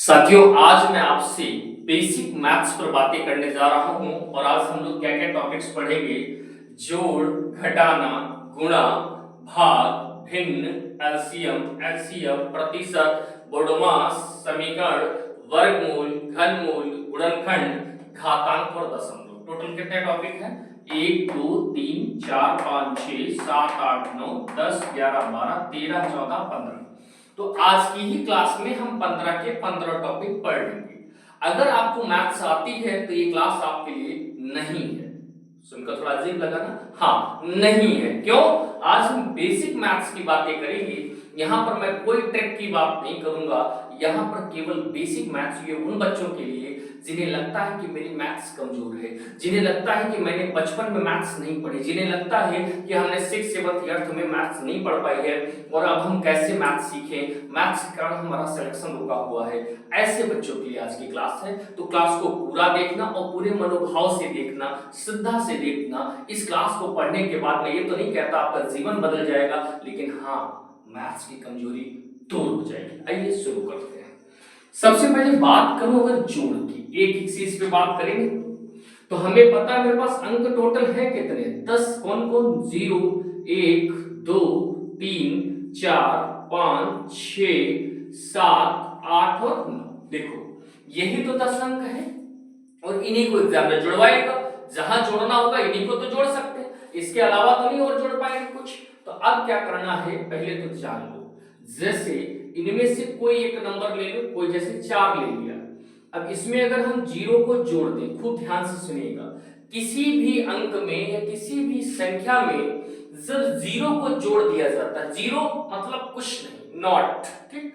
साथियों, आज मैं आपसे बेसिक मैथ्स पर बातें करने जा रहा हूं और आज हम लोग क्या क्या टॉपिक्स पढ़ेंगे। जोड़, घटाना, गुणा, भाग, भिन्न, एलसीएम, एचसीएफ, प्रतिशत, बोडोमास, समीकरण, वर्गमूल, घनमूल, गुणनखंड, घातांक और दशमलव। टोटल कितने टॉपिक हैं? 1 2 3 4 5 6 7 8 9 10 11 12 13 14 15। तो आज की ही क्लास में हम 15 के 15 टॉपिक पढ़ लेंगे। अगर आपको मैथ्स आती है तो ये क्लास आपके लिए नहीं है। सुनकर थोड़ा अजीब लगा ना? हाँ, नहीं है। क्यों? आज हम बेसिक मैथ्स की बातें करेंगे। यहाँ पर मैं कोई ट्रिक की बात नहीं करूंगा। यहाँ पर केवल बेसिक मैथ्स ये उन बच्चों के लिए जिन्हें लगता है कि मेरी मैथ्स कमजोर है, जिन्हें लगता है कि मैंने बचपन में मैथ्स नहीं पढ़ी, जिन्हें लगता है कि हमने 6th 7th 8th में मैथ्स नहीं पढ़ पाई है और अब हम कैसे मैथ्स सीखें, मैथ्स के कारण हमारा सिलेक्शन रुका हुआ है। ऐसे बच्चों के लिए आज की क्लास है। तो क्लास को पूरा देखना और पूरे मनोभाव से देखना, श्रद्धा से देखना। इस क्लास को पढ़ने के बाद मैं ये तो नहीं कहता आपका जीवन बदल जाएगा, लेकिन हाँ, मैथ्स की कमजोरी दूर हो जाएगी। आइए शुरू करते हैं। सबसे पहले बात करूं अगर जोड़ की, एक एक चीज पे बात करेंगे तो हमें पता है मेरे पास अंक टोटल है कितने? 10। कौन कौन? 0 1 2 3 4 5 6 7 8 और 9। देखो, यही तो 10 अंक है और इन्हीं को एग्जाम में जुड़वाएगा। जहां जोड़ना होगा इन्हीं को तो जोड़ सकते हैं, इसके अलावा तो नहीं और जोड़ पाएंगे कुछ। तो अब क्या करना है, पहले तो जान लो। जैसे इनमें से कोई एक नंबर ले लो, कोई जैसे 4 ले लिया। अब इसमें अगर हम 0 को जोड़ दें, खूब ध्यान से सुनिएगा, किसी भी अंक में या किसी भी संख्या में जब 0 को जोड़ दिया जाता है, 0 मतलब कुछ नहीं, नॉट, ठीक।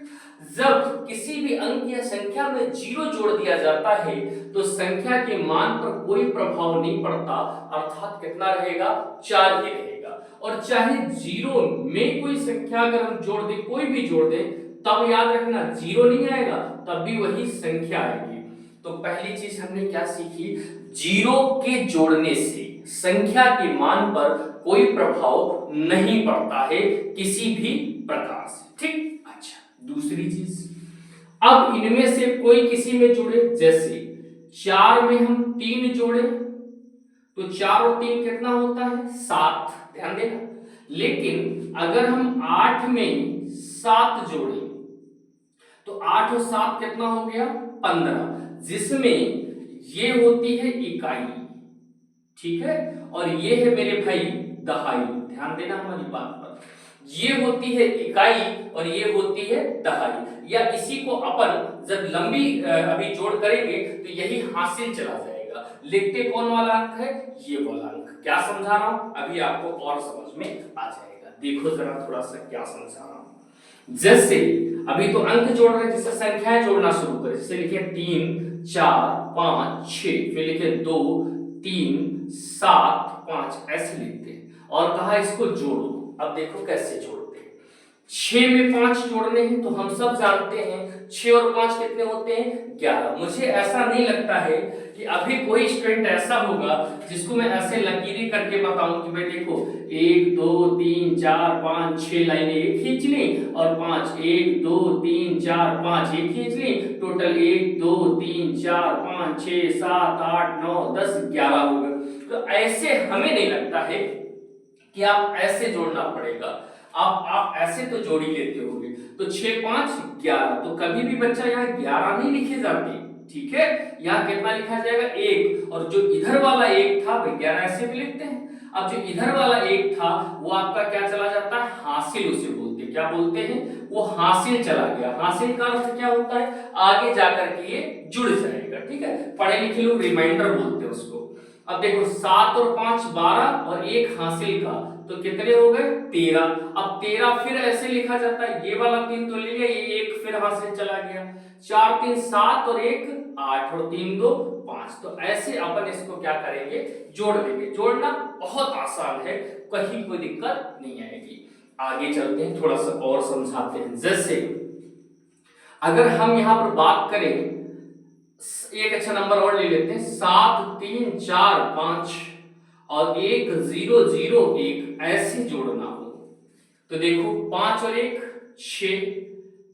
जब किसी भी अंक या संख्या में 0 जोड़ दिया जाता है तो संख्या के मान पर कोई प्रभाव नहीं पड़ता, अर्थात कितना रहेगा? 4 ही रहेगा। और चाहे 0 में कोई संख्या अगर हम जोड़ दें, कोई भी जोड़ दें, तब याद रखना 0 नहीं आएगा, तब भी वही संख्या आएगी। तो पहली चीज हमने क्या सीखी? 0 के जोड़ने से संख्या के मान पर कोई प्रभाव नहीं पड़ता है किसी भी प्रकार से, ठीक। अच्छा, दूसरी चीज, अब इनमें से कोई किसी में जुड़े, जैसे 4 में हम 3 जोड़े तो 4 और 3 कितना होता है? 7, ध्यान देना। लेकिन अगर हम 8 में 7 जोड़े तो 8 और 7 कितना हो गया? 15, जिसमें ये होती है इकाई, ठीक है, और ये है मेरे भाई दहाई। ध्यान देना हमारी बात पर, ये होती है इकाई और ये होती है दहाई। या इसी को अपन जब लंबी अभी जोड़ करेंगे तो यही हासिल चला जाएगा। लिखते कौन वाला अंक है? ये वाला अंक। क्या समझा रहा हूं अभी आपको और समझ में आ जाएगा। देखो जरा थोड़ा सा क्या समझा रहा हूं। जैसे अभी तो अंक जोड़ रहे हैं, जिससे संख्याएं जोड़ना शुरू करें। जैसे लिखे 3 4 5 6, फिर लिखे 2 3 7 5, ऐसे लिखते हैं और कहा इसको जोड़ो। अब देखो कैसे जोड़ते हैं। 6 में 5 जोड़ने हैं तो हम सब जानते हैं 6 और 5 कितने होते हैं? 11। मुझे ऐसा नहीं लगता है कि अभी कोई स्टूडेंट ऐसा होगा जिसको मैं ऐसे लकीरें करके बताऊं कि भाई देखो 1 2 3 4 5 6 लाइनें एक खींच ली और 5 1 2 3 4 5 एक खींच ली, टोटल 1 2 3 4 5 6 7 8 9 10 11 हो गए। तो ऐसे हमें नहीं लगता है कि आप ऐसे जोड़ना पड़ेगा। आप ऐसे तो जोड़ ही लेते होंगे। तो 6 5 11, तो कभी भी बच्चा यहाँ 11 नहीं लिखे जाते, ठीक है। यहाँ कितना लिखा जाएगा? 1। और जो इधर वाला 1 था वह 11 ऐसे भी लिखते हैं। अब जो इधर वाला 1 था वो आपका क्या चला जाता है? हासिल उसे बोलते हैं। क्या बोलते हैं? वो हासिल चला गया। हासिल का अर्थ क्या होता है? आगे जाकर के ये जुड़ जाएगा, ठीक है। पढ़े लिखे लोग रिमाइंडर बोलते हैं उसको। अब देखो 7 और 5 12 और 1 हासिल का, तो कितने हो गए? 13। अब 13 फिर ऐसे लिखा जाता है, ये वाला 3 तो ले लिया, ये 1 फिर हासिल चला गया। 4 3 7 और 1 8 और 3 2 5। तो ऐसे अपन इसको क्या करेंगे? जोड़ लेंगे। जोड़ना बहुत आसान है, कहीं कोई दिक्कत नहीं आएगी। आगे चलते हैं, थोड़ा सा और समझाते हैं। जैसे अगर हम यहां पर बात करें, एक अच्छा नंबर और ले लेते हैं, 7 3 4 5 और 1 0 0 1, ऐसे जोड़ना हो तो देखो 5 और 1 6,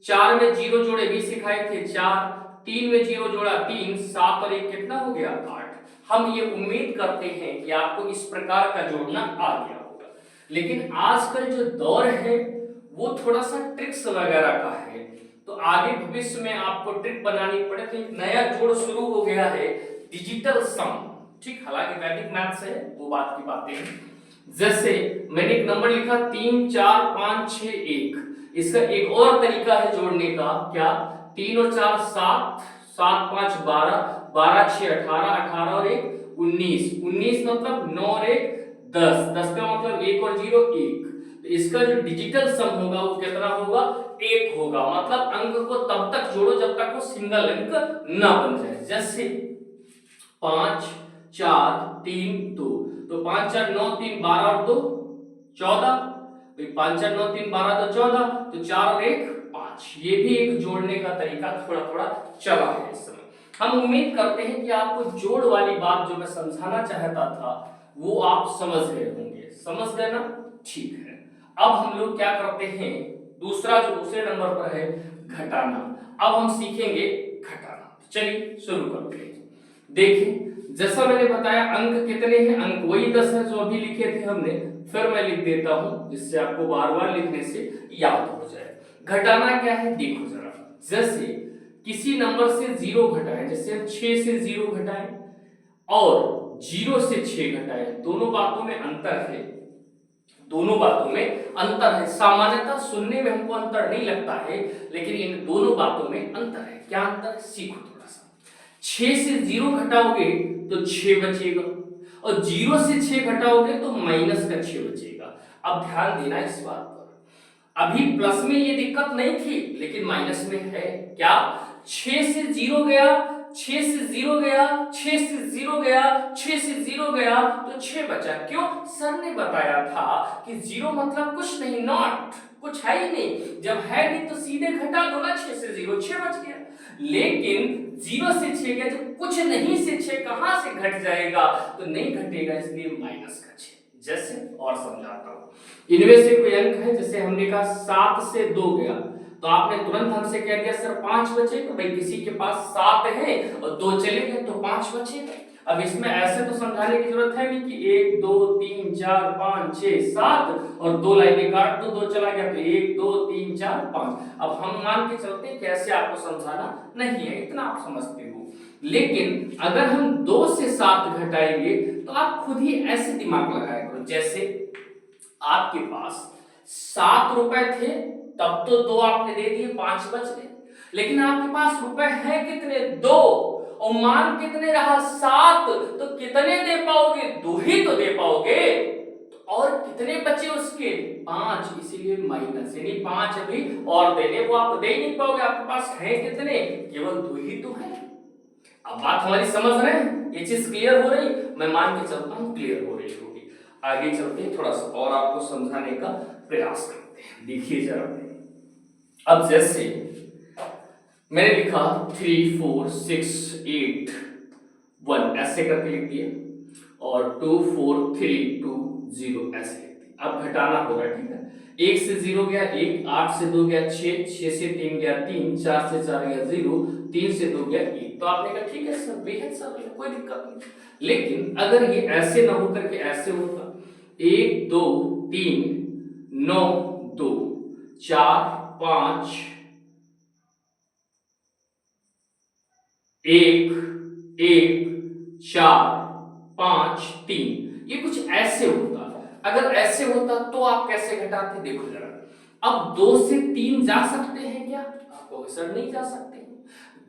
4 में 0 जोड़े भी सिखाए थे 4, 3 में 0 जोड़ा 3, 7 और 1 कितना हो गया 8। हम ये उम्मीद करते हैं कि आपको इस प्रकार का जोड़ना आ गया होगा। लेकिन आजकल जो दौर है वो थोड़ा सा ट्रिक्स वगैरह का है, तो आगे भविष्य में आपको ट्रिक बनानी पड़े, तो एक नया जोड़ शुरू हो गया है, डिजिटल सम। ठीक, हालांकि वैदिक मैथ्स है, वो बात की बातें हैं। जैसे मैंने एक नंबर लिखा 3 4 5 6 1, इसका एक और तरीका है जोड़ने का, क्या 3 और 4 7, 7 5 12, 12 6 18, 18 और 1 19, 19 मतलब 9 और 1 10, 10 का मतलब 1 और 0 1। तो इसका जो डिजिटल सम होगा वो कितना होगा 1 होगा। मतलब अंक को तब तक जोड़ो जब तक वो सिंगल अंक ना बन जाए। जैसे 5 4 3 2, तो 5 4 9 3 12 और 2 14, 5 4 9 3 12 तो 14, तो 4 और 1 5। ये भी एक जोड़ने का तरीका थोड़ा थोड़ा चला है इस समय। हम उम्मीद करते हैं कि आपको जोड़ वाली बात जो मैं समझाना चाहता था वो आप समझ गए होंगे। समझ गए ना? ठीक है। अब हम लोग क्या करते हैं, दूसरा जो दूसरे नंबर पर है घटाना। अब हम सीखेंगे घटाना। चलिए शुरू करते हैं। देखिए जैसा मैंने बताया अंक कितने हैं, अंक वही 10 है जो अभी लिखे थे हमने, फिर मैं लिख देता हूं जिससे आपको बार बार लिखने से याद हो जाए। घटाना क्या है देखो जरा, जैसे किसी नंबर से 0 घटाएं, जैसे हम 6 से 0 घटाएं और 0 से 6 घटाएं, दोनों बातों में अंतर है, दोनों बातों में अंतर है। सामान्यतः सुनने में हमको अंतर नहीं लगता है, लेकिन इन दोनों बातों में अंतर है। क्या अंतर है सीखो थोड़ा सा। 6 से 0 घटाओगे तो 6 बचेगा, और 0 से 6 घटाओगे तो माइनस का 6 बचेगा। अब ध्यान देना इस बात पर, अभी प्लस में ये दिक्कत नहीं थी, लेकिन माइनस में है। क्या 6 से 0 गया, 6 से 0 गया, 6 से 0 गया, 6 से 0 गया तो 6 बचा। क्यों? सर ने बताया था कि 0 मतलब कुछ नहीं, नॉट, कुछ है ही नहीं। जब है नहीं तो सीधे घटा दो ना, 6 से 0 6 बच गया। लेकिन 0 से 6 गया, जब कुछ नहीं से 6 कहां से घट जाएगा, तो नहीं घटेगा, इसलिए माइनस का 6। जैसे और समझाता हूं, इनमें से कोई अंक है, जैसे हमने कहा 7 से 2 गया, तो आपने तुरंत हमसे कह दिया सर 5 बचेगा। भाई किसी के पास 7 है और 2 चले गए तो 5 बचेगा। अब इसमें ऐसे तो समझाने की जरूरत है नहीं कि 1 2 3 4 5 6 7 और 2 लाइनें काट दो, 2 चला गया तो 1 2 3 4 5। अब हम मान के चलते हैं कैसे आपको समझाना नहीं है, इतना आप समझते हो। लेकिन अगर हम 2 से 7 घटाएंगे तो आप खुद ही ऐसे दिमाग लगाया करो, जैसे आपके पास 7 रुपए थे, तब तो 2 आपने दे दिए, 5 बच गए। लेकिन आपके पास रुपए हैं कितने 2, और मान कितने रहा 7, तो कितने दे पाओगे 2 ही तो दे पाओगे। और कितने बचे उसके 5, इसीलिए माइनस, यानी 5 अभी और देने, वो आप दे ही नहीं पाओगे। आपके पास है कितने, केवल 2 ही तो है। अब बात हमारी समझ रहे हैं, ये चीज क्लियर हो रही, मैं मान के चलता हूं क्लियर हो रही होगी। आगे चलते हैं, थोड़ा सा और आपको समझाने का प्रयास करते हैं। देखिए जरा, अब जैसे मैंने लिखा 3 4 6 8 1 ऐसे करके लिख दिया, और 2 4 3 2 0 ऐसे लिख दिया। अब घटाना हो रहा है, ठीक है। 1 से 0 गया 1, 8 से 2 गया 6, 6 से 3 गया 3, 4 से 4 गया 0, 3 से 2 गया 1। तो आपने कहा ठीक है सर, बेहद सरल है, कोई दिक्कत नहीं। लेकिन अगर ये ऐसे ना होकर के ऐसे होता, 1 2 3 9 2 4 5 1 1 4 5 3, ये कुछ ऐसे होता। अगर ऐसे होता तो आप कैसे घटाते देखो जरा। अब 2 से 3 जा सकते हैं क्या? आप कहोगे सर नहीं जा सकते।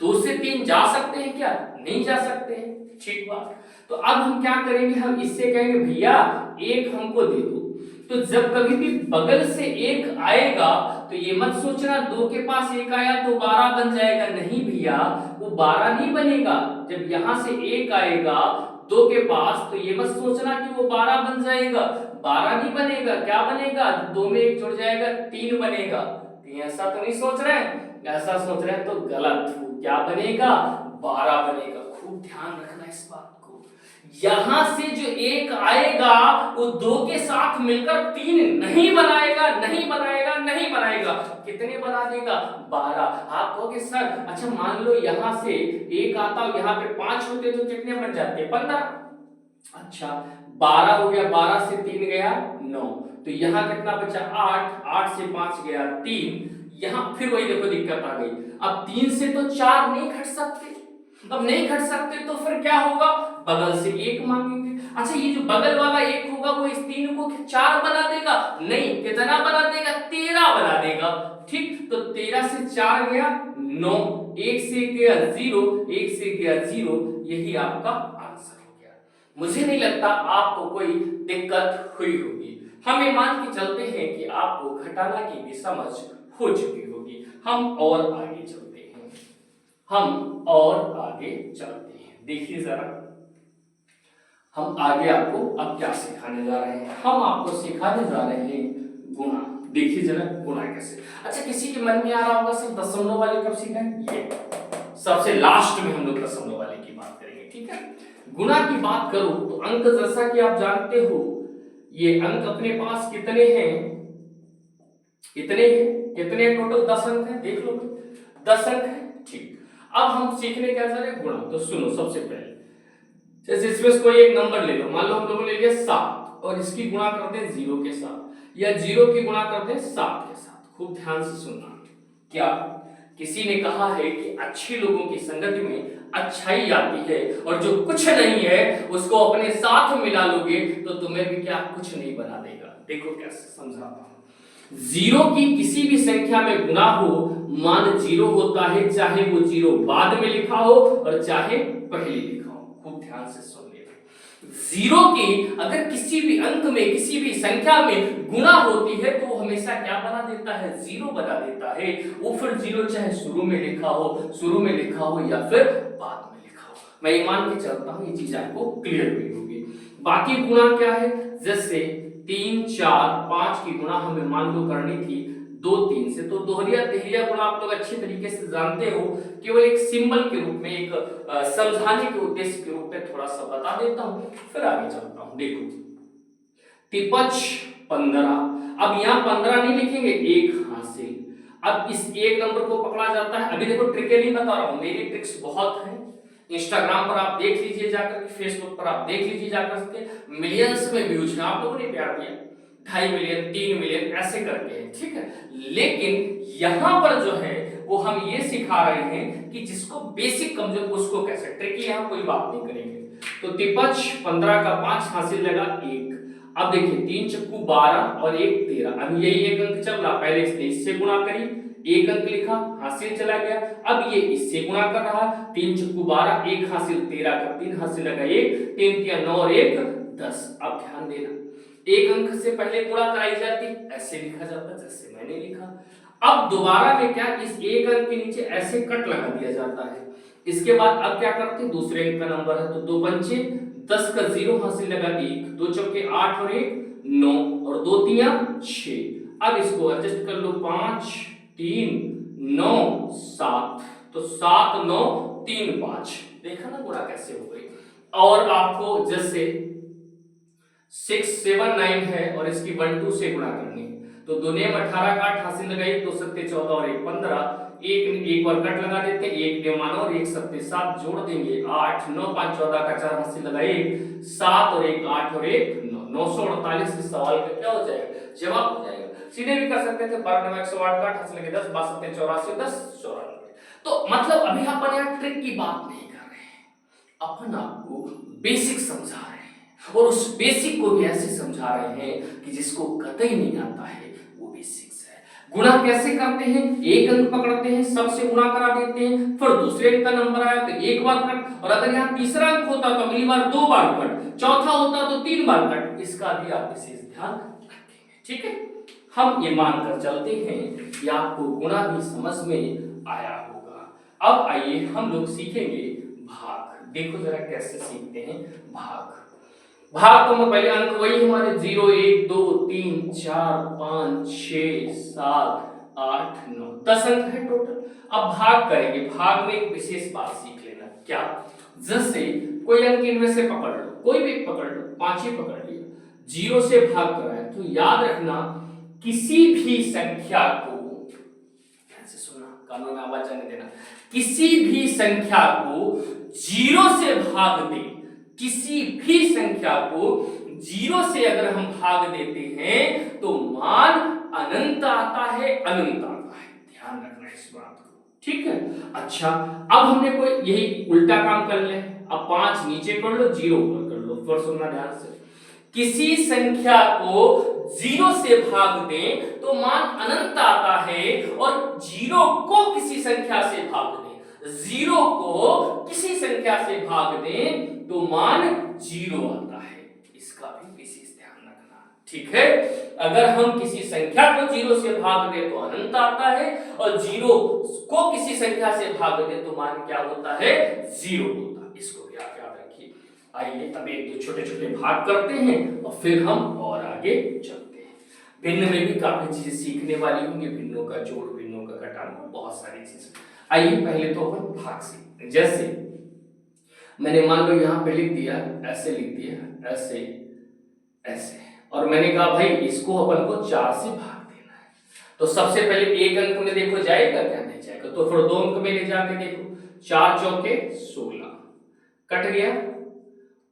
2 से 3 जा सकते हैं क्या? नहीं जा सकते हैं, ठीक बात। तो अब हम क्या करेंगे, हम इससे कहेंगे भैया 1 हमको दे दो। तो जब कभी भी बगल से 1 आएगा तो ये मत सोचना 2 के पास 1 आया तो 12 बन जाएगा, नहीं भैया, वो 12 नहीं बनेगा। जब यहां से 1 आएगा 2 के पास, तो ये मत सोचना कि वो 12 बन जाएगा, 12 नहीं बनेगा। क्या बनेगा? 2 में 1 जुड़ जाएगा 3 बनेगा। ऐसा तो नहीं सोच रहे हैं, ऐसा सोच रहे हैं तो गलत। क्या बनेगा? 12 बनेगा। खूब ध्यान रखना इस बात को। यहां से जो एक आएगा वो दो के साथ मिलकर तीन नहीं बनाएगा, नहीं बनाएगा, नहीं बनाएगा। कितने बना देगा? 12। आप कहोगे सर अच्छा मान लो यहां से एक आता और यहाँ पे 5 होते तो कितने बन जाते? 15। अच्छा 12 हो गया, 12 से 3 गया 9, तो यहाँ कितना बचा? 8, 8 से 5 गया 3। यहाँ फिर वही देखो दिक्कत आ गई, अब 3 से तो 4 नहीं घट सकते, अब नहीं घट सकते तो फिर क्या होगा? बगल से 1 मांगेंगे। अच्छा ये जो बगल वाला 1 होगा वो इस 3 को 4 बना देगा? नहीं, कितना बना देगा? 13 बना देगा। ठीक, तो 13 से 4 गया 9, 1 से गया 0, 1 से गया 0, यही आपका आंसर हो गया। मुझे नहीं लगता आपको कोई दिक्कत हुई होगी। हम ये मान के चलते हैं कि आपको घटाना की भी समझ हो चुकी होगी। हम और आगे चलते हैं, हम और आगे चलते हैं। देखिए जरा हम आगे आपको अब क्या सिखाने जा रहे हैं। हम आपको सिखाने जा रहे हैं गुणा। देखिए जरा गुणा कैसे। अच्छा किसी के मन में आ रहा होगा सर दशमलव वाले कब सीखेंगे? ये सबसे लास्ट में हम लोग दशमलव वाले की बात करेंगे, ठीक है। गुणा की बात करूं तो अंक जैसा कि आप जानते हो ये अंक अपने पास कितने हैं? इतने हैं। कितने टोटल? 10 अंक हैं, देख लो 10 अंक है। ठीक, अब हम सीखने क्या जा रहे हैं? गुणा। तो सुनो सबसे पहले जैसे इसमें कोई एक नंबर ले लो, मान लो हम लोगों ने ले लिया 7 और इसकी गुणा करते हैं 0 के साथ, या 0 की गुणा करते हैं 7 के साथ। खूब ध्यान से सुनना। क्या किसी ने कहा है कि अच्छे लोगों की संगति में अच्छाई आती है और जो कुछ नहीं है उसको अपने साथ मिला लोगे तो तुम्हें भी क्या कुछ नहीं बना देगा। देखो कैसे समझाता हूं। 0 की किसी भी संख्या में गुणा हो मान 0 होता है, चाहे वो 0 बाद में लिखा हो और चाहे पहले लिखा हो। खूब ध्यान से सुन लेना। 0 की अगर किसी भी अंक में किसी भी संख्या में गुणा होती है तो हमेशा क्या बना देता है? 0 बना देता है। वो फिर 0 चाहे शुरू में लिखा हो या फिर बाद में लिखा हो। मैं ये मान के चलता हूं ये चीज आपको क्लियर हुई होगी। बाकी गुणा क्या है? जैसे 3 4 5 की गुणा हमें मान लो करनी थी 2 3 से, तो दोहरिया तिहरिया गुणा आप लोग अच्छे तरीके से जानते हो। केवल एक सिंबल के रूप में, एक समझाने के उद्देश्य के रूप में थोड़ा सा बता देता हूं, फिर आगे चलता हूं। देखो तिपच 15, अब यहाँ 15 नहीं लिखेंगे, 1 हासिल। अब इस एक नंबर को पकड़ा जाता है। अभी देखो ट्रिक नहीं बता रहा हूं, मेरी ट्रिक्स बहुत है। इंस्टाग्राम पर आप देख लीजिए जाकर के, फेसबुक पर आप देख लीजिए जाकर के, मिलियंस में व्यूज हैं। आप लोगों ने प्यार दिया, 2.5 मिलियन 3 मिलियन ऐसे करके है, ठीक है। लेकिन यहां पर जो है वो हम ये सिखा रहे हैं कि जिसको बेसिक कमजोर उसको कैसे, ट्रिकी यहां कोई बात नहीं करेंगे। तो तिपच 15 का 5 हासिल लगा 1। अब देखिए 3 चक्कू 12 और 1 13। अब यही एक अंक चल रहा, पहले इससे गुणा करी, 1 अंक लिखा, हासिल चला गया। अब ये इससे गुणा कर रहा, 3 चक्कू 12, 1 हासिल 13 का 3 हासिल लगा 1, 3 किया 9 और 1 10। अब ध्यान देना, एक अंक से पहले गुणा कराई जाती, ऐसे लिखा जाता जैसे मैंने लिखा। अब दोबारा में क्या, इस एक अंक के नीचे ऐसे कट लगा दिया जाता है। इसके बाद अब क्या करते हैं, दूसरे अंक का नंबर है तो 2 पंचे 10 का 0 हासिल लगा 1, 2 चौके 8 और 1 9 और 2 तिया 6। अब इसको एडजस्ट कर लो, 5 3 9 7, तो 7 9 3 5। देखा ना गुणा कैसे हो गई। और आपको जैसे 6 7 9 है और इसकी 1 2 से गुणा करनी है, तो दोनों में 18 का 8 हासिल लगाइए, 2 सत्ते 14 और 1 15। एक और कट लगा देते हैं, 1 9 मानो और 1 सत्ते 7 जोड़ देंगे 8 9 5 14 का 4 हासिल लगाइए 7 और 1 8 और 1 9 948। इस सवाल का क्या हो जाएगा? जवाब हो जाएगा। सीधे भी कर सकते थे, 12 9 108 का 8 हासिल लगे 10 12 सत्ते 84 10 94। तो मतलब अभी अपन यहाँ ट्रिक की बात नहीं कर रहे हैं, अपन आपको बेसिक समझा रहे हैं और उस बेसिक को भी ऐसे समझा रहे हैं कि जिसको कतई नहीं आता है वो बेसिक्स है। गुणा कैसे करते हैं? एक अंक पकड़ते हैं, सबसे गुणा करा देते हैं, फिर दूसरे अंक का नंबर आया तो एक बार कट, और अगर यहाँ तीसरा अंक होता तो अगली बार 2 बार कट, चौथा होता तो 3 बार कट। इसका भी आप विशेष ध्यान रखेंगे, ठीक है। हम ये मानकर चलते हैं कि आपको गुणा भी समझ में आया होगा। अब आइए हम लोग सीखेंगे भाग। देखो जरा कैसे सीखते हैं भाग। भाग तो पहले अंक वही हमारे 0 1 2 3 4 5 6 7 8 9 10 अंक है टोटल। अब भाग करेंगे, भाग में एक विशेष बात सीख लेना। क्या? जैसे कोई अंक इनमें से पकड़ लो, कोई भी पकड़ लो, 5 ही पकड़ लिया, 0 से भाग कराए तो याद रखना किसी भी संख्या को, ऐसे सुनना, कानों में आवाज जाने देना, किसी भी संख्या को 0 से भाग दे, किसी भी संख्या को 0 से अगर हम भाग देते हैं तो मान अनंत आता है, अनंत आता है, ध्यान रखना इस बात को, ठीक है। अच्छा, अब हमने कोई यही उल्टा काम कर ले, अब 5 नीचे कर लो, 0 ऊपर कर लो, फिर सुनना ध्यान से, किसी संख्या को 0 से भाग दें तो मान अनंत आता है, और 0 को किसी संख्या से भाग दें, 0 को किसी संख्या से भाग दें तो मान 0 आता है, इसका भी विशेष ध्यान रखना, ठीक है। अगर हम किसी संख्या को 0 से भाग दें तो अनंत आता है, और 0 को किसी संख्या से भाग दें तो मान क्या होता है, 0 होता है, इसको भी आप याद रखिए। आइए अब एक दो छोटे छोटे भाग करते हैं और फिर हम और आगे चलते हैं। भिन्न में भी काफी चीजें सीखने वाली होंगी, भिन्नों का जोड़, भिन्नों का घटाना, बहुत सारी चीजें। आइए पहले तो अपन भाग सीखते हैं। जैसे मैंने मान लो यहाँ पे लिख दिया, ऐसे लिख दिया, ऐसे ऐसे, और मैंने कहा भाई इसको अपन को 4 से भाग देना है, तो सबसे पहले एक अंक में देखो जाएगा क्या, नहीं जाएगा, तो फिर 2 अंक में ले जाके देखो, 4 चौके 16, कट गया,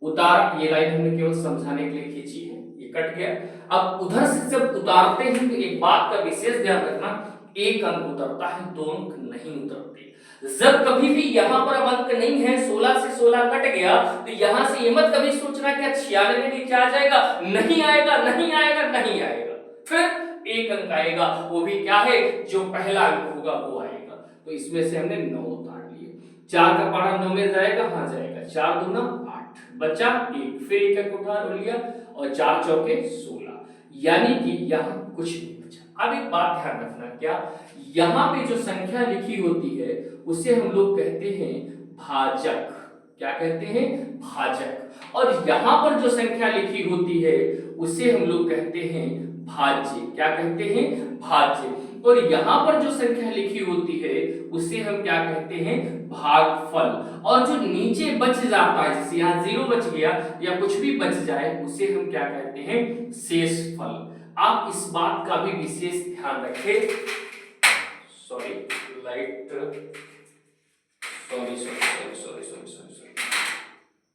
उतार, ये लाइन हमने केवल समझाने के लिए खींची है, ये कट गया। अब उधर से जब उतारते हैं तो एक बात का विशेष ध्यान रखना, एक अंक उतरता है, 2 अंक नहीं उतरते। जब कभी भी यहाँ पर अब अंक नहीं है, 16 से 16 कट गया, तो यहाँ से ये मत कभी सोचना कि 96 नीचे आ जाएगा, नहीं आएगा, नहीं आएगा, नहीं आएगा, फिर एक अंक आएगा, वो भी क्या है, जो पहला अंक होगा वो आएगा। तो इसमें से हमने 9 उतार लिए, 4 का पारा 9 में जाएगा, हाँ जाएगा, 4 दूना 8, बचा 1, फिर एक अंक उठा लिया, और 4 चौके 16, यानी कि यहाँ कुछ नहीं बचा। अब एक बात ध्यान रखना, क्या यहाँ पे जो संख्या लिखी होती है उसे हम लोग कहते हैं भाजक, क्या कहते हैं, भाजक, और यहाँ पर जो संख्या लिखी होती है उसे हम लोग कहते हैं भाज्य, क्या कहते हैं, भाज्य, और यहाँ पर जो संख्या लिखी होती है उसे हम क्या कहते हैं, भागफल, और जो नीचे बच जाता है, जैसे यहाँ 0 बच गया या कुछ भी बच जाए, उसे हम क्या कहते हैं, शेषफल। आप इस बात का भी विशेष ध्यान रखें, सॉरी लाइट, सॉरी,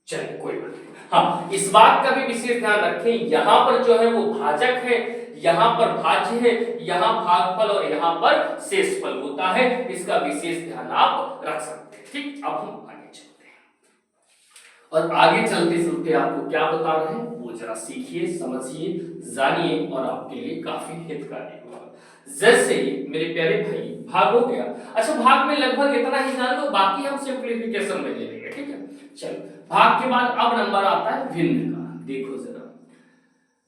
चलिए कोई बात नहीं, हाँ इस बात का भी विशेष ध्यान रखें, यहाँ पर जो है वो भाजक है, यहाँ पर भाज्य है, यहाँ भागफल और यहाँ पर शेषफल होता है, इसका विशेष ध्यान आप रख सकते हैं, ठीक। अब हम आगे चलते हैं, और आगे चलते चलते आपको क्या बता रहे हैं वो जरा सीखिए, समझिए, जानिए, और आपके लिए काफी हितकारी होगा। जैसे मेरे प्यारे भाई भाग हो गया, अच्छा भाग में लगभग इतना ही जान लो, बाकी हम सिंपलीफिकेशन में ले लेंगे, ठीक है। चलो भाग के बाद अब नंबर आता है भिन्न का। देखो जरा,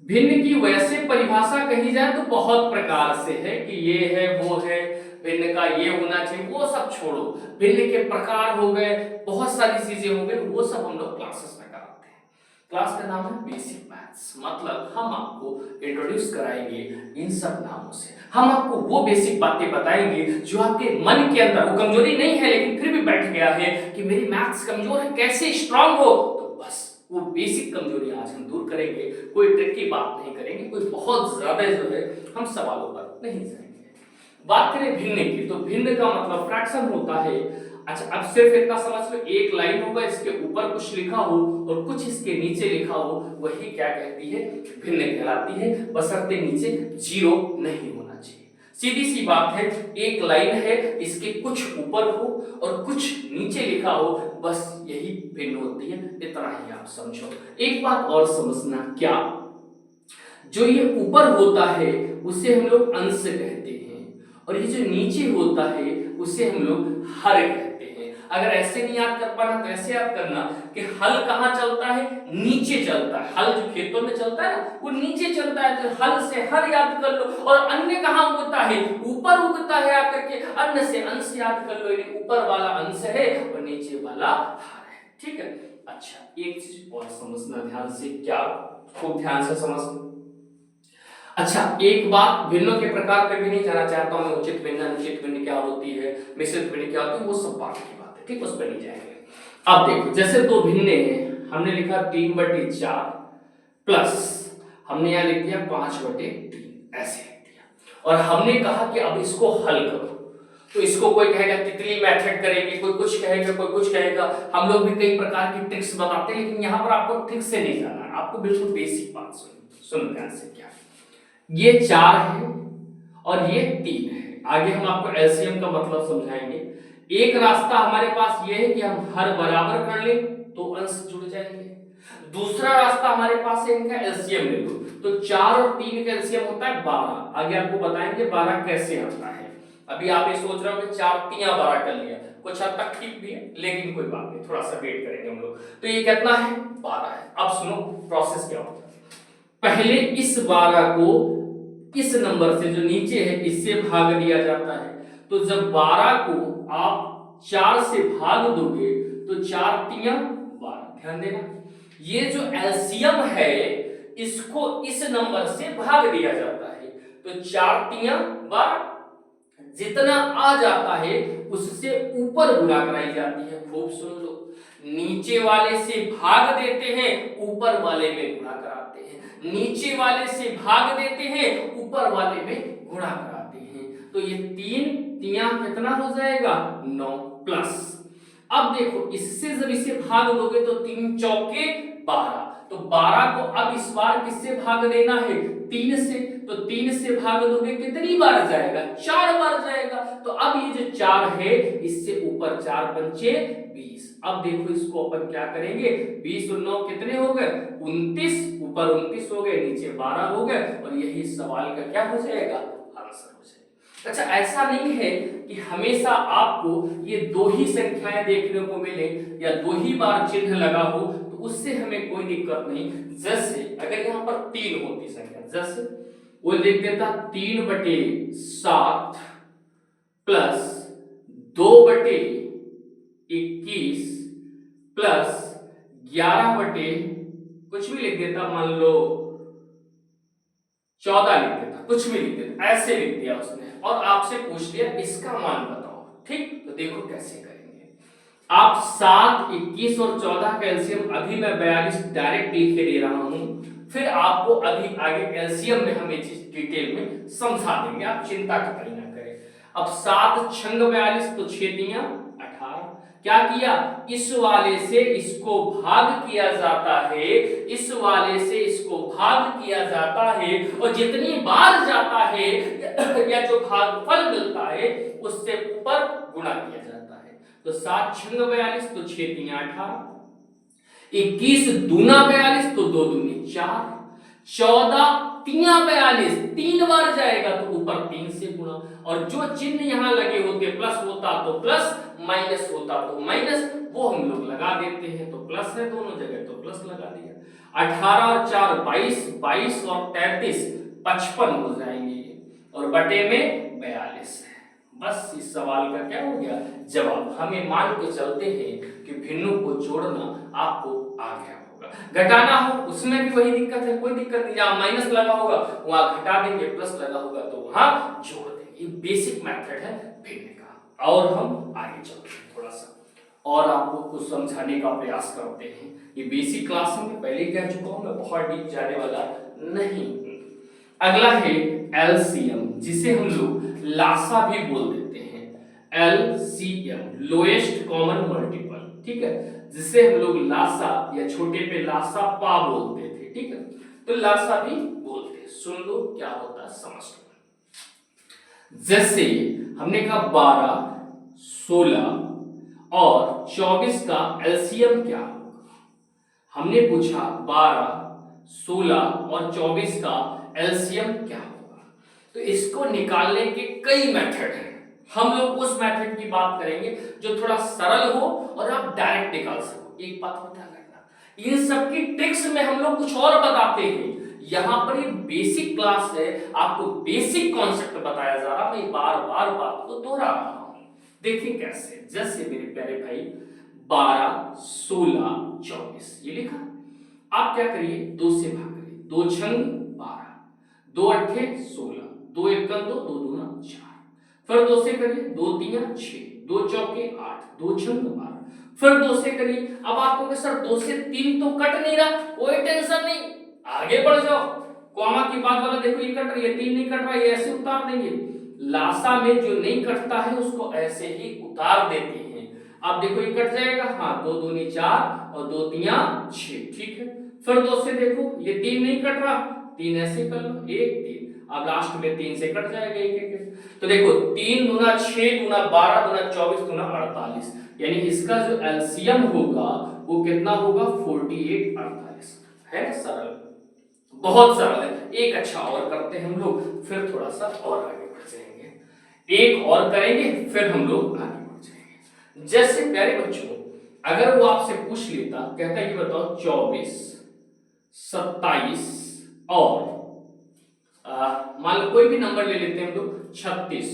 भिन्न की वैसे परिभाषा कही जाए तो बहुत प्रकार से है, कि ये है वो है, भिन्न का ये होना चाहिए, वो सब छोड़ो, भिन्न के प्रकार हो गए, बहुत सारी चीजें हो गई, वो सब हम लोग क्लासेस में कराते हैं। क्लास का नाम है बेसिक मैथ्स, मतलब हम आपको इंट्रोड्यूस कराएंगे इन सब नामों से, हम आपको वो बेसिक बातें बताएंगे जो आपके मन के अंदर, वो कमजोरी नहीं है लेकिन फिर भी बैठ गया है कि मेरी मैथ्स कमजोर है, कैसे स्ट्रांग हो, तो बस वो बेसिक कमजोरी आज हम दूर करेंगे, कोई ट्रिक की बात नहीं करेंगे, कोई बहुत ज्यादा जो है हम सवालों पर नहीं जाएंगे। बात करें भिन्न की, तो भिन्न का मतलब फ्रैक्शन होता है। अच्छा अब सिर्फ इतना समझ लो, एक लाइन होगा, इसके ऊपर कुछ लिखा हो और कुछ इसके नीचे लिखा हो, वही क्या कहती है, भिन्न कहलाती है, बशर्ते नीचे 0 नहीं होना चाहिए। सीधी सी बात है, एक लाइन है, इसके कुछ ऊपर हो और कुछ नीचे लिखा हो, बस यही भिन्न होती है, इतना ही आप समझो। एक बात और समझना, क्या जो ये ऊपर होता है उसे हम लोग अंश कहते हैं, और ये जो नीचे होता है उसे हम लोग हर कहते हैं। अगर ऐसे नहीं याद कर पाना तो ऐसे याद करना कि हल कहाँ चलता है, नीचे चलता है, हल जो खेतों में चलता है ना वो नीचे चलता है, तो हल से हर याद कर लो। और अन्य कहाँ उगता है, ऊपर उगता है आकर के, अन्न से अंश याद कर लो, यानी ऊपर वाला अंश है और नीचे वाला हर है, ठीक है। अच्छा एक चीज और समझना ध्यान से, क्या खूब ध्यान से समझना। अच्छा एक बात, भिन्नों के प्रकार पे भी नहीं जाना चाहता हूं मैं, उचित भिन्न, अनुचित भिन्न क्या होती है, मिश्रित भिन्न क्या होती है, वो सब बात की बात है, ठीक, उस पर नहीं जाएंगे। अब देखो जैसे 2 भिन्ने हैं, हमने लिखा 3/4 प्लस हमने यहाँ लिख दिया 5/3, ऐसे लिख दिया। और हमने कहा कि अब इसको हल करो, तो इसको कोई कहेगा तितली मेथड करेंगे, कोई कुछ कहेगा, कोई कुछ कहेगा। हम लोग भी कई प्रकार की ट्रिक्स बताते हैं, लेकिन यहाँ पर आपको ट्रिक से नहीं जाना है, आपको बिल्कुल बेसिक बात सुन ध्यान से। क्या ये 4 है और ये 3 है। आगे हम आपको एलसीएम का मतलब समझाएंगे। एक रास्ता हमारे पास ये है कि हम हर बराबर कर लें तो अंश जुड़ जाएंगे। दूसरा रास्ता हमारे पास है इनका एलसीएम ले लो, तो 4 और 3 का एलसीएम होता है 12। आगे आपको बताएंगे 12 कैसे आता है। अभी आप ये सोच रहे हो कि 4 3 12 कर लिया, कुछ हद तक ठीक भी है, लेकिन कोई बात नहीं, थोड़ा सा वेट करेंगे हम लोग। तो ये कितना है? 12 है। अब सुनो प्रोसेस क्या होता है। पहले इस 12 को इस नंबर से जो नीचे है इससे भाग दिया जाता है। तो जब 12 को आप 4 से भाग दोगे तो 4 3 12। ध्यान देना, ये जो एलसीएम है इसको इस नंबर से भाग दिया जाता है। तो 4 3 12, जितना आ जाता है उससे ऊपर गुणा कराई जाती है। खूब सुन लो, नीचे वाले से भाग देते हैं, ऊपर वाले में गुणा कराते हैं। नीचे वाले से भाग देते हैं, ऊपर वाले में गुणा कराते हैं। तो ये 3 3 कितना हो जाएगा? 9 प्लस। अब देखो इससे जब इसे भाग दोगे तो 3 चौके 12। तो 12 को अब इस बार किससे भाग देना है? 3 से। तो 3 से भाग दोगे कितनी बार जाएगा? 4 बार जाएगा। तो अब ये जो 4 है इससे ऊपर 4 पंचे 20। अब देखो इसको अपन क्या करेंगे, 20 और 9 कितने हो गए? 29। ऊपर 29 हो गए, नीचे 12 हो गए, और यही सवाल का क्या हो जाएगा? आंसर हो जाएगा। अच्छा, ऐसा नहीं है कि हमेशा आपको ये 2 ही संख्याएं देखने को मिले या 2 ही बार चिन्ह लगा हो, तो उससे हमें कोई दिक्कत नहीं। जैसे अगर यहाँ पर 3 होती संख्या, जैसे वो लिख देता 3/7 प्लस 2/21 प्लस 11 कुछ भी लिख देता, मान लो 14 लिख देता, कुछ भी लिख देता, ऐसे लिख दिया उसने और आपसे पूछ लिया इसका मान बताओ। ठीक, तो देखो कैसे करेंगे। आप 7 21 और 14 का एलसीएम अभी मैं 42 डायरेक्ट लिख के दे रहा हूं, फिर आपको अभी आगे एलसीएम में हम ये चीज डिटेल में समझा देंगे, आप चिंता कतई ना करें। अब 7 छंग 42, तो 6 तियां 18। क्या किया? इस वाले से इसको भाग किया जाता है, इस वाले से इसको भाग किया जाता है, और जितनी बार जाता है या जो भागफल मिलता है उससे ऊपर गुणा किया जाता है। तो 7 छंग 42, तो 6 तियां 18, 21 दूना 42, तो 2 दूनी 4, 14 तियां 42, 3 बार जाएगा तो ऊपर 3 से गुणा, और जो चिन्ह यहाँ लगे होते, प्लस होता तो प्लस, माइनस होता तो माइनस, वो हम लोग लगा देते हैं। तो प्लस है दोनों जगह तो प्लस लगा दिया। 18 और 4 22, 22 और 33 55 हो जाएंगे, और बटे में 42 है। बस इस सवाल का क्या हो गया? जवाब। हमें मान के चलते हैं कि भिन्नों को जोड़ना आपको आ गया होगा। घटाना हो उसमें भी वही दिक्कत है, कोई दिक्कत नहीं। जहां माइनस लगा होगा वहां घटा देंगे, प्लस लगा होगा तो वहां जोड़ देंगे। ये बेसिक मेथड है भिन्न का। और हम आगे चलते हैं थोड़ा सा और आपको कुछ समझाने का प्रयास करते हैं। ये बेसिक क्लास में पहले कह चुका हूं, मैं बहुत डीप जाने वाला नहीं। अगला है एलसीएम, जिसे हम लोग लासा भी बोल देते हैं। एलसीएम, लोएस्ट कॉमन मल्टीपल, ठीक है, जिसे हम लोग लासा या छोटे पे लासा पा बोलते थे। ठीक है, तो लासा भी बोलते हैं। सुन लो क्या होता है, समझ लो। जैसे हमने कहा 12 16 और 24 का एलसीएम क्या होगा। हमने पूछा 12 16 और 24 का एलसीएम क्या होगा। तो इसको निकालने के कई मेथड हैं, हम लोग उस मेथड की बात करेंगे जो थोड़ा सरल हो और आप डायरेक्ट निकाल सको। एक बात को ध्यान रखना, इन सब की ट्रिक्स में हम लोग कुछ और बताते हैं। यहां पर ये बेसिक क्लास है, आपको बेसिक कॉन्सेप्ट बताया जा रहा है, मैं बार बार बात को दोहरा रहा हूं। देखिए कैसे, जैसे मेरे प्यारे भाई 12 16 24 ये लिखा, आप क्या करिए 2 से भाग करिए, 2 छंग 12, 2 अट्ठे 16, 2 एकम 2, 2 दूना 4, फिर 2 से करिए, 2 तियां 6, 2 चौके 8, 2 छंग 12, फिर 2 से करिए। अब आप कहोगे सर 2 से 3 तो कट नहीं रहा, कोई टेंशन नहीं, आगे बढ़ जाओ। कॉमा के बाद वाला देखो ये कट रही है, 3 नहीं कट रहा, ये ऐसे उतार देंगे। लासा में जो नहीं कटता है उसको ऐसे ही उतार देते हैं। अब देखो ये कट जाएगा, हाँ 2 दूनी 4 और 2 तिया 6, ठीक है। फिर 2 से देखो ये 3 नहीं कट रहा, 3 ऐसे कर लो, 1 3, अब लास्ट में 3 से कट जाएगा एक एक। तो देखो 3 दूना 6 दूना 12 दूना 24 दूना 48, यानी इसका जो एलसीएम होगा वो कितना होगा 48 48, है सरल, बहुत सरल है। एक अच्छा और करते हैं हम लोग, फिर थोड़ा सा और आगे बढ़ जाएंगे। एक और करेंगे फिर हम लोग आगे बढ़ जाएंगे। जैसे प्यारे बच्चों अगर वो आपसे पूछ लेता, कहता ये बताओ 24 27 और मान लो कोई भी नंबर ले लेते हैं हम लोग 36,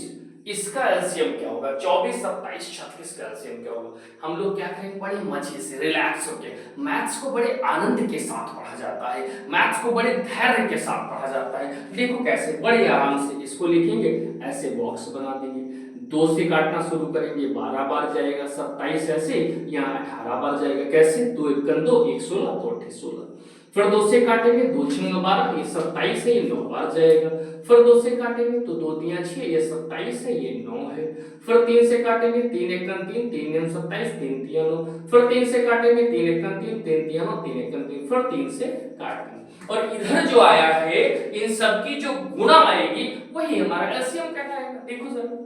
इसका एलसीएम क्या होगा? 24 27 36 का एलसीएम क्या होगा? हम लोग क्या करेंगे, बड़े मजे से रिलैक्स होके, मैथ्स को बड़े आनंद के साथ पढ़ा जाता है, मैथ्स को बड़े धैर्य के साथ पढ़ा जाता है। देखो कैसे बड़े आराम से इसको लिखेंगे, ऐसे बॉक्स बना देंगे, 2 से काटना शुरू करेंगे, 12 बार जाएगा, 27 ऐसे, यहाँ 18 बार जाएगा, कैसे 2 1 2 1 16 2 8 16। फिर 2 से काटेंगे, 2 6 12, ये 27 है, ये 9 बार जाएगा। फिर 2 से काटेंगे तो 2 3 6, ये 27 है, ये 9 है। फिर 3 से काटेंगे, 3 1 3 3 9 27 3 3 9। फिर 3 से काटेंगे, 3 1 3 3 3 9 3 1 3, फिर 3 से काटेंगे। और इधर जो आया है इन सब की जो गुणा आएगी वही हमारा एलसीएम कहलाएगा। देखो जरा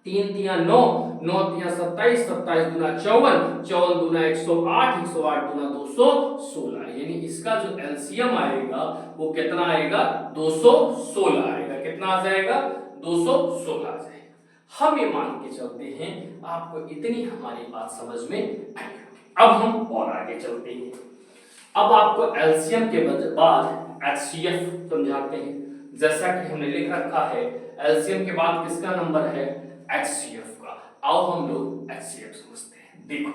3 तिया 9 9 तिया 27 27 दूना 54 54 दूना 108 108 दूना 216, यानी इसका जो एलसीएम आएगा वो कितना आएगा 216 आएगा। कितना आ जाएगा 216 आ जाएगा। हम ये मान के चलते हैं आपको इतनी हमारी बात समझ में आई। अब हम और आगे चलते हैं। अब आपको एलसीएम के बाद एचसीएफ समझाते हैं। जैसा कि हमने लिख रखा है एलसीएम के बाद किसका नंबर है एचसीएफ का। आओ हम लोग एचसीएफ समझते हैं। देखो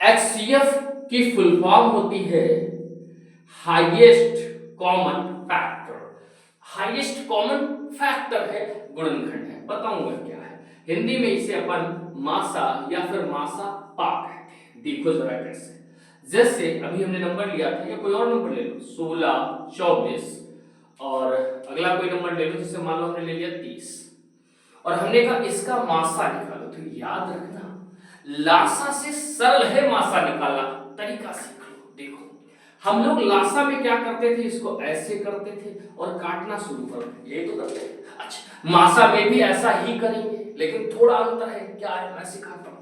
एचसीएफ की फुल फॉर्म होती है highest common factor. Highest common factor है गुणनखंड है, बताऊंगा क्या है। हिंदी में इसे अपन मासा या फिर मासा पा कहते हैं। देखो जरा कैसे, जैसे अभी हमने नंबर लिया था या कोई और नंबर ले लो 16 24 और अगला कोई नंबर ले लो, जैसे मान लो हमने ले लिया 30 और हमने कहा इसका मासा निकालो। तो याद रखना लासा से सरल है मासा निकालना, तरीका सीख लो। देखो हम लोग लासा में क्या करते थे, इसको ऐसे करते थे और काटना शुरू करते, यही तो करते थे। अच्छा मासा में भी ऐसा ही करेंगे, लेकिन थोड़ा अंतर है, क्या है मैं सिखाता हूं।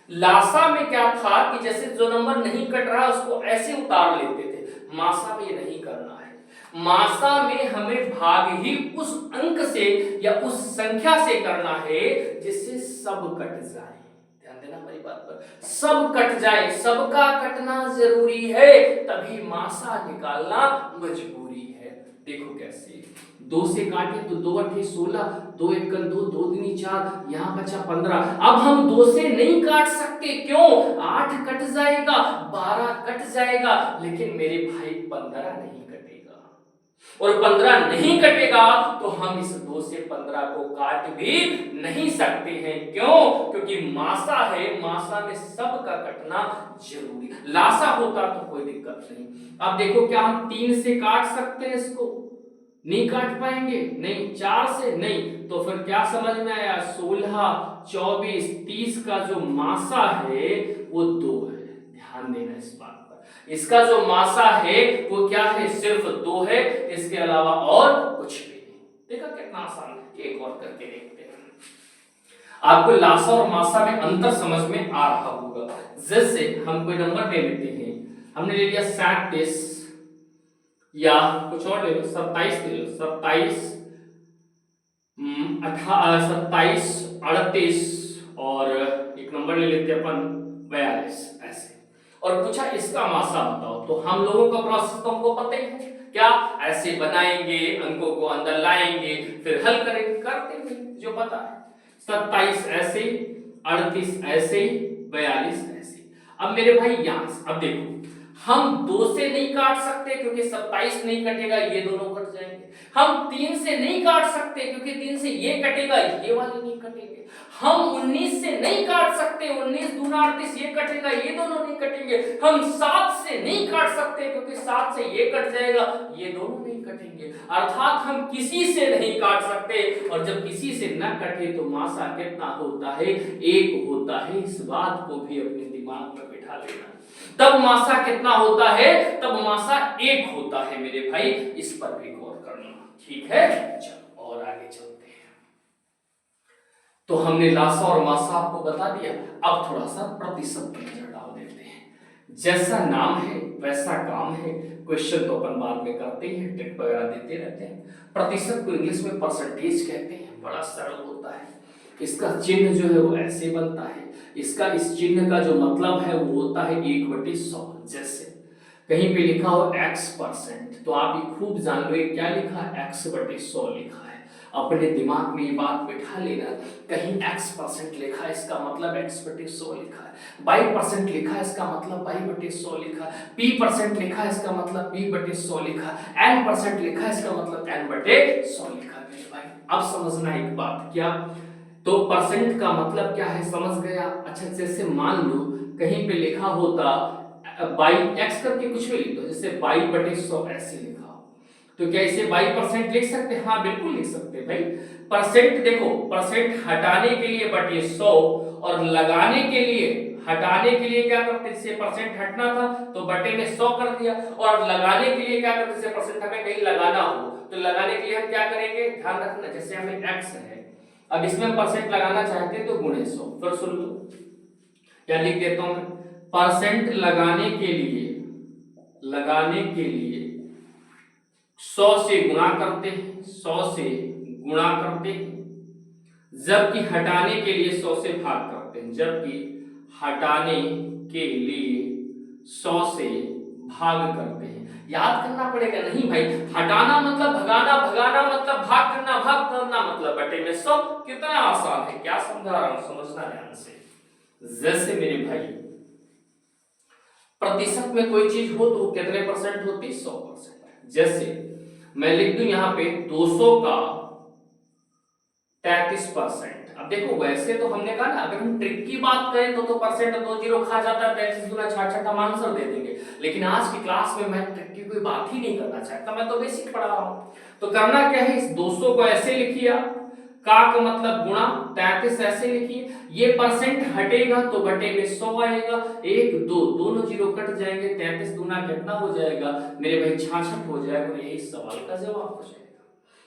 लासा में क्या था कि जैसे जो नंबर नहीं कट रहा उसको ऐसे उतार लेते थे, मासा में ये नहीं करना है। मासा में हमें भाग ही उस अंक से या उस संख्या से करना है जिससे सब कट जाए। ध्यान देना हमारी बात पर, सब कट जाए, सबका कटना जरूरी है, तभी मासा निकालना मजबूरी है। देखो कैसे 2 से काटे तो 2 8 16 2 1 2 2 दूनी 4, यहाँ बचा 15। अब हम 2 से नहीं काट सकते, क्यों? 8 कट जाएगा, 12 कट जाएगा, लेकिन मेरे भाई 15 नहीं कटेगा। और 15 नहीं कटेगा तो हम इस 2 से 15 को काट भी नहीं सकते हैं। क्यों? क्योंकि मासा है, मासा में सब का कटना जरूरी। लासा होता तो कोई दिक्कत नहीं। अब देखो क्या हम 3 से काट सकते हैं इसको? नहीं काट पाएंगे, नहीं। 4 से नहीं, तो फिर क्या समझ में आया? 16 24 30 का जो मासा है वो 2 है। ध्यान देना इस बात पर, इसका जो मासा है वो क्या है? सिर्फ 2 है, इसके अलावा और कुछ भी नहीं। देखा कितना आसान है। एक और करके देखते हैं, आपको लासा और मासा में अंतर समझ में आ रहा होगा। जैसे हम कोई नंबर ले लेते हैं, हमने ले लिया 37 या कुछ और ले लो, 27 ले लो, 27 27 38 और एक नंबर ले लेते हैं अपन 42 ऐसे, और पूछा इसका मासा बताओ। तो हम लोगों का प्रोसेस तो हमको पता ही है, क्या ऐसे बनाएंगे, अंकों को अंदर लाएंगे, फिर हल करेंगे, करते हैं जो पता है। 27 ऐसे, 38 ऐसे, 42 ऐसे। अब मेरे भाई यहां से अब देखो हम 2 से नहीं काट सकते क्योंकि 27 नहीं कटेगा, ये दोनों कट जाएंगे। हम 3 से नहीं काट सकते क्योंकि 3 से ये कटेगा, ये वाले नहीं कटेंगे। हम 19 से नहीं काट सकते, 19 दूना 38 ये कटेगा, ये दोनों नहीं कटेंगे। हम 7 से नहीं काट सकते क्योंकि 7 से ये कट जाएगा, ये दोनों नहीं कटेंगे। अर्थात हम किसी से नहीं काट सकते, और जब किसी से न कटे तो मासा कितना होता है, 1 होता है। इस बात को भी अपने दिमाग में बिठा लेना। तब मासा कितना होता है, तब मासा 1 होता है मेरे भाई, इस पर भी गौर करना, ठीक है। चलो और आगे चलते हैं। तो हमने लासा और मासा आपको बता दिया, अब थोड़ा सा प्रतिशत पर नजर डाल देते हैं। जैसा नाम है वैसा काम है। क्वेश्चन तो अपन बाद में करते हैं, ट्रिक वगैरह देते रहते हैं। प्रतिशत को इंग्लिश में परसेंटेज कहते हैं, बड़ा सरल होता है। इसका चिन्ह जो है वो ऐसे बनता है। इसका इस चिन्ह का जो मतलब है वो होता है 1/100। जैसे कहीं पे लिखा हो x%, तो आप ये खूब जान रहे क्या लिखा है, x/100 लिखा है। अपने दिमाग में ये बात बिठा लेना, कहीं x% लिखा है इसका मतलब x/100 लिखा है, y% लिखा है इसका मतलब y/100 लिखा है, p% लिखा है इसका मतलब p/100 लिखा है, n% लिखा है इसका मतलब n/100 लिखा है। भाई अब समझना एक बात, क्या तो परसेंट का मतलब क्या है समझ गया। अच्छा जैसे मान लो कहीं पे लिखा होता बाई एक्स करके कुछ भी लिख दो, जैसे 22/100 ऐसे लिखा हो, तो क्या इसे 22% लिख सकते हैं? हाँ बिल्कुल लिख सकते हैं भाई। परसेंट देखो, परसेंट हटाने के लिए बटे 100 और लगाने के लिए, हटाने के लिए क्या करते, जैसे परसेंट हटना था तो बटे में 100 कर दिया, और लगाने के लिए क्या करते, जैसे परसेंट हमें कहीं लगाना हो तो लगाने के लिए हम क्या करेंगे, ध्यान रखना, जैसे हमें x है, अब इसमें परसेंट लगाना चाहते हैं तो गुणे 100। फिर सुन लो क्या लिख देता हूं मैं, परसेंट लगाने के लिए 100 से गुणा करते हैं, 100 से गुणा करते हैं, जबकि हटाने के लिए 100 से भाग करते हैं, जबकि हटाने के लिए 100 से भाग करते हैं। याद करना पड़ेगा, नहीं भाई, हटाना मतलब भगाना, भगाना मतलब भाग करना, भाग करना मतलब बटे में 100। कितना आसान है, क्या समझा रहा हूं, समझना ध्यान से। जैसे मेरे भाई प्रतिशत में कोई चीज हो तो कितने परसेंट होती, 100%। जैसे मैं लिख दूं यहां पे 200 का 33%। अब देखो वैसे तो हमने कहा ना, अगर हम ट्रिक की बात करें तो परसेंट 2 जीरो खा जाता है, 33 गुना 66 हम आंसर दे देंगे। लेकिन आज की क्लास में मैं ट्रिक की कोई बात ही नहीं करना चाहता, मैं तो बेसिक पढ़ा रहा हूं। तो करना क्या है, इस 200 को ऐसे लिखिए, का मतलब गुणा 33 ऐसे लिखिए, ये परसेंट हटेगा तो बटे में 100 आएगा, 1 2 दोनों जीरो कट जाएंगे, 33 दूना कितना हो जाएगा मेरे भाई, 66 हो जाएगा, और यही सवाल का जवाब हो जाएगा।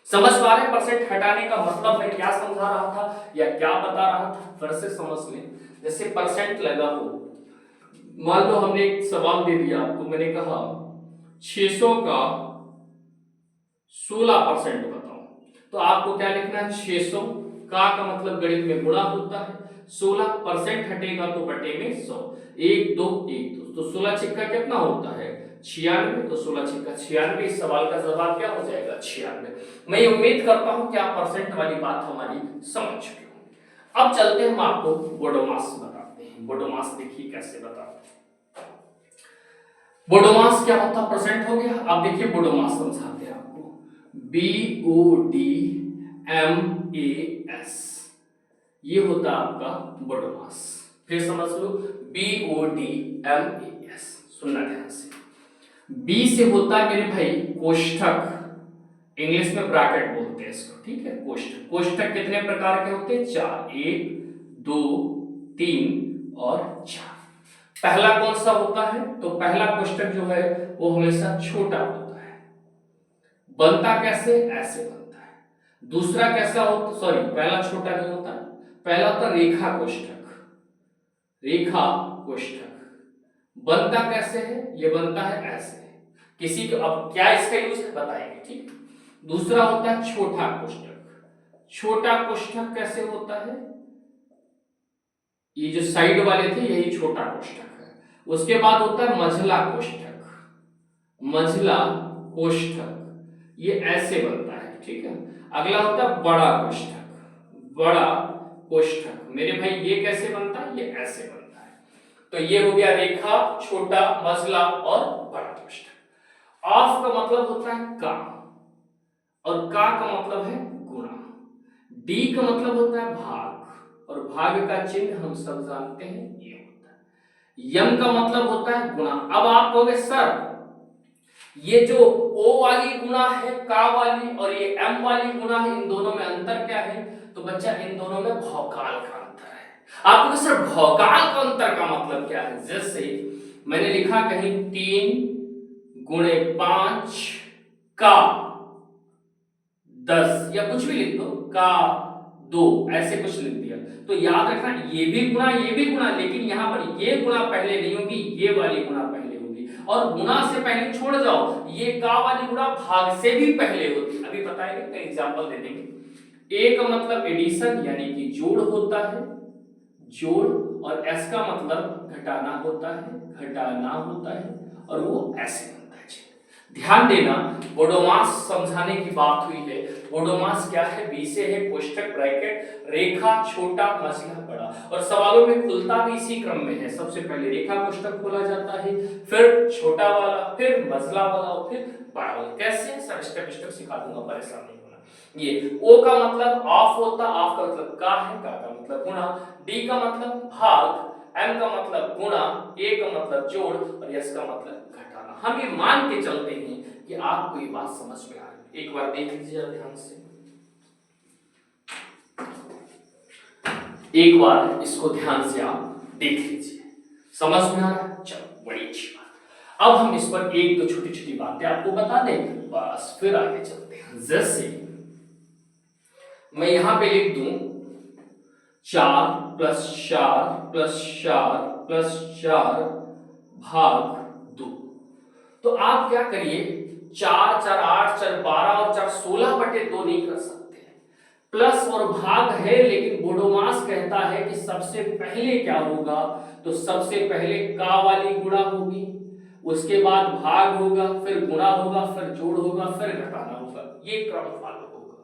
समझ पा रहे हैं परसेंट हटाने का मतलब मैं क्या समझा रहा था या क्या बता रहा था, फिर से समझ लें। जैसे परसेंट लगा हो, मान लो हमने एक सवाल दे दिया आपको, मैंने कहा 600 का 16% बताओ, तो आपको क्या लिखना है, 600 का मतलब गणित में गुणा होता है, 16% हटेगा तो बटे में 100, 1 2 1 2, तो 16 छिक्का कितना होता है, 96, तो 16 छिक्का 96। इस सवाल का जवाब क्या हो जाएगा, 96। मैं उम्मीद करता हूं कि आप परसेंट वाली बात हमारी समझ चुके हो। अब चलते हैं, हम आपको बोडोमास बताते हैं। बोडोमास देखिए कैसे बताते हैं। बोडोमास क्या होता है, परसेंट हो गया। अब देखिए बोडोमास समझाते हैं आपको, BODMAS, ये होता है आपका बोडोमास। फिर समझ लो, BODMAS, सुनना ध्यान से। बी से होता है मेरे भाई कोष्ठक, इंग्लिश में ब्रैकेट बोलते हैं इसको, ठीक है। कोष्ठक, कोष्ठक कितने प्रकार के होते हैं, 4, 1 2 3 और 4। पहला कौन सा होता है, तो पहला कोष्ठक जो है वो हमेशा छोटा होता है, बनता कैसे, ऐसे बनता है। दूसरा कैसा होता, सॉरी पहला छोटा नहीं होता, पहला होता रेखा कोष्ठक, रेखा कोष्ठक बनता कैसे है, ये बनता है ऐसे, किसी को अब क्या इसका यूज बताएंगे, ठीक। दूसरा होता है छोटा कोष्ठक, छोटा कोष्ठक कैसे होता है, ये जो साइड वाले थे यही छोटा कोष्ठक है। उसके बाद होता है मझला कोष्ठक, मझला कोष्ठक ये ऐसे बनता है, ठीक है। अगला होता है बड़ा कोष्ठक, बड़ा कोष्ठक मेरे भाई ये कैसे बनता है, ये ऐसे बनता है। तो ये हो गया रेखा, छोटा, मझला और बड़ा कोष्ठक। ऑफ का मतलब होता है का, और का मतलब है गुणा, डी का मतलब होता है भाग, और भाग का चिन्ह हम सब जानते हैं ये होता है। यम का मतलब होता है गुणा। अब आप कहोगे सर ये जो ओ वाली गुणा है का वाली और ये एम वाली गुणा है, इन दोनों में अंतर क्या है? तो बच्चा इन दोनों में भौकाल का अंतर है। आपको सर भौकाल का अंतर का मतलब क्या है? जैसे मैंने लिखा कहीं 3 गुणे 5 का 10 या कुछ भी लिख दो का 2 ऐसे कुछ लिख दिया, तो याद रखना ये भी गुणा, लेकिन यहाँ पर ये गुणा पहले नहीं होगी, ये वाली गुणा पहले होगी। और गुणा से पहले छोड़ जाओ, ये का वाली गुणा भाग से भी पहले होती। अभी बताएंगे, कई एग्जांपल दे देंगे। ए का मतलब एडिशन यानी कि जोड़ होता है, जोड़, और एस का मतलब घटाना होता है, और वो ऐसे बनता है। ध्यान देना, ओडोमास समझाने की बात हुई है। ओडोमास क्या है? बी से है, कोष्ठक ब्रैकेट, रेखा, छोटा, मझला, बड़ा, और सवालों में खुलता भी इसी क्रम में है। सबसे पहले रेखा कोष्ठक खोला जाता है, फिर छोटा वाला, फिर मझला वाला, और फिर बड़ा वाला। कैसे? सब स्टेप स्टेप सिखा दूंगा, परेशान नहीं होना। ये ओ का मतलब ऑफ होता, ऑफ का मतलब का है, का मतलब गुणा, डी का मतलब भाग, एम का मतलब गुणा, ए का मतलब जोड़, और एस का मतलब घटाना। हम ये मान के चलते हैं कि आपको ये बात समझ में आ रही है। एक बार देख लीजिए ध्यान से, एक बार इसको ध्यान से आप देख लीजिए, समझ में आ रहा है? चलो बड़ी अच्छी बात। अब हम इस पर एक दो छोटी छोटी बातें आपको बता दें, बस फिर आगे चलते हैं। जैसे मैं यहां पे लिख दूं 4 + 4 + 4 + 4 भाग 2, तो आप क्या करिए, 4 4 8 4 12 और 4 16/2 नहीं कर सकते। प्लस और भाग है, लेकिन बोडोमास कहता है कि सबसे पहले क्या होगा? तो सबसे पहले का वाली गुणा होगी, उसके बाद भाग होगा, फिर गुणा होगा, फिर जोड़ होगा, फिर घटाना होगा। ये क्रम फॉलो होगा।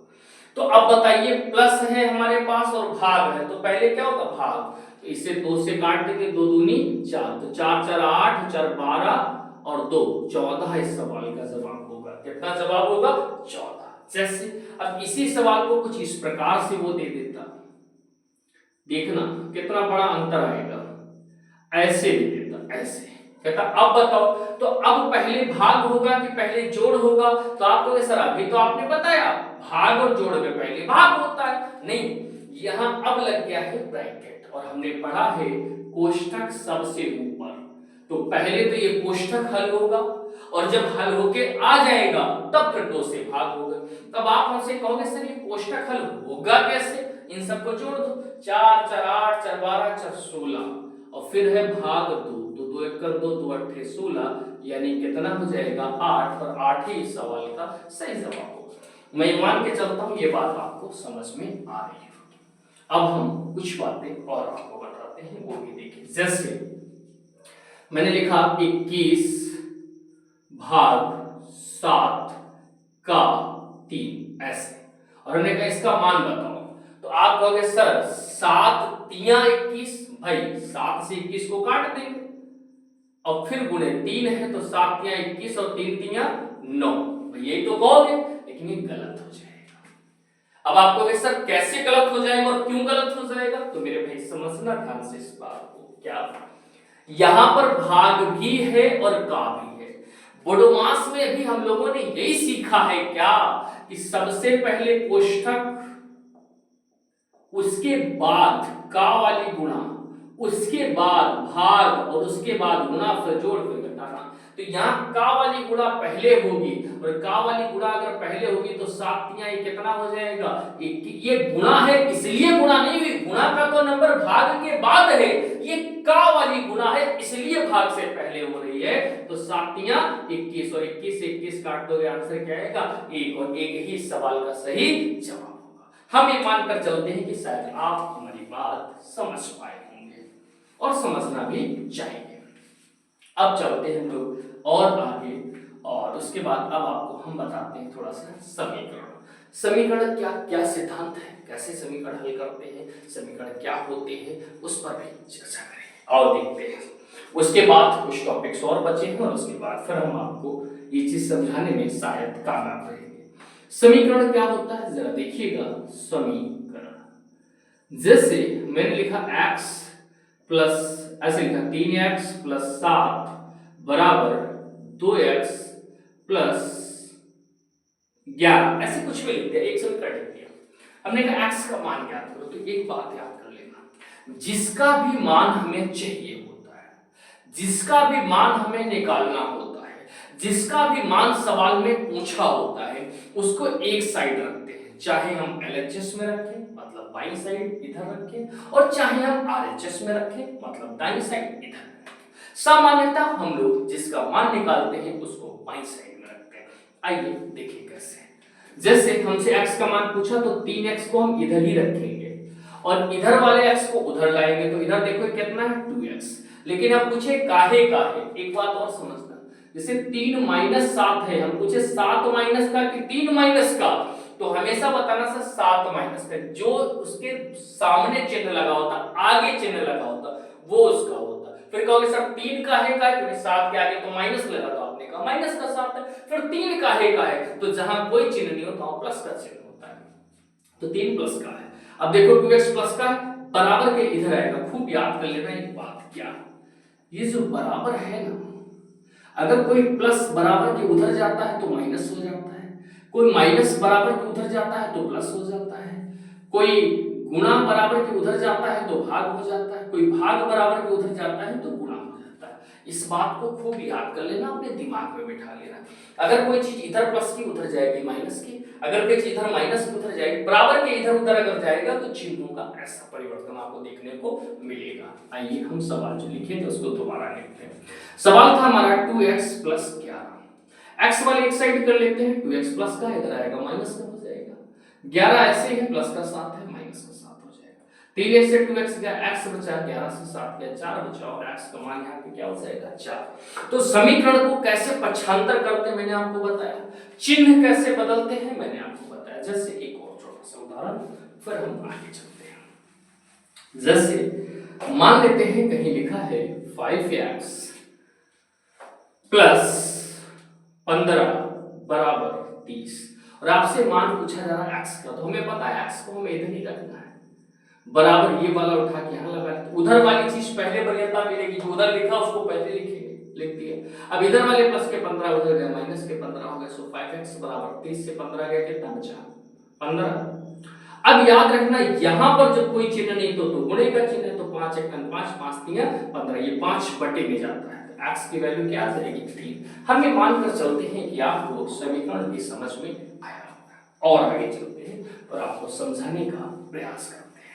तो अब बताइए, प्लस है हमारे पास और भाग है, तो पहले क्या होगा? भाग। तो इसे 2 से काट देंगे, 2 दूनी 4, तो 4 4 8 4 12 और 2 14। इस सवाल का जवाब होगा कितना? जवाब होगा 14। जैसे अब इसी सवाल को कुछ इस प्रकार से वो दे देता, देखना कितना बड़ा अंतर आएगा। ऐसे दे देता, ऐसे कहता अब बताओ, तो अब पहले भाग होगा कि पहले जोड़ होगा? तो आपको सर अभी तो आपने बताया भाग और जोड़ में पहले भाग होता है। नहीं, यहां अब लग गया है ब्रैकेट, और हमने पढ़ा है कोष्ठक सबसे ऊपर, तो पहले तो ये कोष्ठक हल होगा, और जब हल होके आ जाएगा तब फिर 2 से भाग होगा। तब आप हमसे कहोगे सर ये कोष्ठक हल होगा कैसे? इन सबको जोड़ दो, 4 4 8 4 12 4 16, और फिर है भाग 2, तो 2 1 2 2 8 16, यानी कितना हो जाएगा? 8, और 8 ही इस सवाल का सही जवाब होगा। मैं मान के चलता हूं ये बात आपको समझ में आ रही है। अब हम कुछ बातें और आपको बताते हैं, वो भी देखिए। जैसे मैंने लिखा 21 भाग 7 का 3 ऐसे, और हमने कहा इसका मान बताओ, तो आप कहोगे सर 7 तिया 21, भाई 7 से 21 को काट देंगे, और फिर गुणे 3 है, तो 7 तिया 21 और 3 तिया 9, यही तो कहोगे, लेकिन ये गलत हो जाएगा। अब आप कहोगे सर कैसे गलत हो जाएगा और क्यों गलत हो जाएगा? तो मेरे भाई समझना ध्यान से इस बात को, क्या यहां पर भाग भी है और का भी है। बोडोमास में भी हम लोगों ने यही सीखा है क्या, कि सबसे पहले कोष्ठक, उसके बाद का वाली गुणा, उसके बाद भाग, और उसके बाद गुणा, फिर जोड़, फिर घटाना। तो यहाँ का वाली गुणा पहले होगी, और का वाली गुणा अगर पहले होगी तो 7 तिया ये कितना हो जाएगा? ये गुणा है इसलिए गुणा नहीं हुई, गुणा का तो नंबर भाग के बाद है, ये का वाली गुणा है इसलिए भाग से पहले हो रही है। तो 7 तिया 21, और 21 से 21 काट दोगे, आंसर क्या आएगा? 1, और 1 ही सवाल का सही जवाब। हम ये मानकर चलते हैं कि शायद आप हमारी बात समझ पाए होंगे, और समझना भी चाहिए। अब चलते हैं हम लोग और आगे, और उसके बाद अब आपको हम बताते हैं थोड़ा सा समीकरण। समीकरण क्या क्या सिद्धांत है, कैसे समीकरण हल करते हैं, समीकरण क्या होते हैं, उस पर भी चर्चा करें और देखते हैं। उसके बाद कुछ टॉपिक्स और बचे हैं, और उसके बाद फिर हम आपको ये चीज समझाने में शायद कामयाब रहेंगे। समीकरण क्या होता है जरा देखिएगा। समीकरण जैसे मैंने लिखा x प्लस, ऐसे लिखा 3x प्लस 7 बराबर 2x प्लस 11, ऐसे कुछ भी लिखते हैं, एक से कर दिया। हमने कहा x का मान ज्ञात करो, तो एक बात याद कर लेना, जिसका भी मान हमें चाहिए होता है, जिसका भी मान हमें निकालना होता है, जिसका भी मान सवाल में पूछा होता है, उसको एक साइड रखते हैं, चाहे हम LHS में रखें मतलब बाईं साइड इधर रखें, और चाहे हम RHS में रखें मतलब दाईं साइड इधर रखें। सामान्यतः हम लोग जिसका मान निकालते हैं उसको बाईं साइड में रखते हैं। आइए देखिए कैसे। जैसे हमसे x का मान पूछा तो 3x को हम इधर ही रखेंगे और इधर वाले x को उधर लाएंगे, तो इधर देखो कितना है 2x। लेकिन अब पूछे काहे काहे, एक बात और समझना, जैसे 3 माइनस 7 है, हम पूछे 7 माइनस का कि 3 माइनस का, तो हमेशा बताना सर 7 माइनस का, जो उसके सामने चिन्ह लगा होता, आगे चिन्ह लगा होता, वो उसका होता। फिर कहोगे सर 3 काहे का है, क्योंकि 7 के आगे तो माइनस लगा, तो आपने कहा माइनस का 7 है। फिर 3 काहे का है, तो जहां कोई चिन्ह नहीं होता वहां प्लस का चिन्ह होता है, तो 3 प्लस का है। अब देखो 2x प्लस का है, बराबर के इधर आएगा, खूब याद कर लेना एक बात, क्या ये जो बराबर है ना, अगर कोई प्लस बराबर के उधर जाता है तो माइनस हो जाता है, कोई माइनस बराबर के उधर जाता है तो प्लस हो जाता है, कोई गुणा बराबर के उधर जाता है तो भाग हो जाता है, कोई भाग बराबर के उधर जाता है तो गुणा हो जाता है। इस बात को खूब याद कर लेना, अपने दिमाग में बिठा लेना। अगर कोई चीज इधर प्लस की उधर जाएगी माइनस की, अगर कोई चीज इधर माइनस की उधर जाएगी, बराबर के इधर उधर अगर जाएगा तो चिन्हों का ऐसा परिवर्तन आपको देखने को मिलेगा। आइए हम सवाल जो लिखे थे उसको दोबारा लिखते हैं। सवाल था हमारा 2x प्लस 11, x वाले एक साइड कर लेते हैं, 2x प्लस का इधर आएगा माइनस का हो जाएगा, 11 ऐसे ही प्लस का 7 है माइनस का 7 हो जाएगा, 3 से 2x गया, x बचा, 11 से 7 गया 4 बचा, और x का मान यहाँ पे क्या हो जाएगा 4। तो समीकरण को कैसे पक्षांतर करते हैं मैंने आपको बताया, चिन्ह कैसे बदलते हैं मैंने आपको बताया। जैसे एक और छोटा सा उदाहरण, फिर हम आगे चलते हैं। जैसे मान लेते हैं कहीं लिखा है 5x प्लस 15 बराबर 30, और आपसे मान पूछा जा रहा है x का, तो हमें पता है x को हमें इधर ही रखना है, बराबर ये वाला उठा के यहाँ लगा, तो उधर वाली चीज पहले वरीयता मिलेगी, जो उधर लिखा उसको पहले लिखेंगे, लिख दिए। अब इधर वाले प्लस के 15 उधर गए, माइनस के 15 हो गए, सो 5x बराबर 30 से 15 गया, कितना बचा 15। अब याद रखना यहां पर जब कोई चिन्ह नहीं तो गुणे का चिन्ह है, तो 5 एक 5 5 3 15, ये 5 बटे में जाता है, तो x की वैल्यू क्या आ जाएगी 3। हम ये मानकर चलते हैं कि आपको समीकरण भी समझ में आया होगा, और आगे चलते हैं और आपको समझाने का प्रयास करते हैं।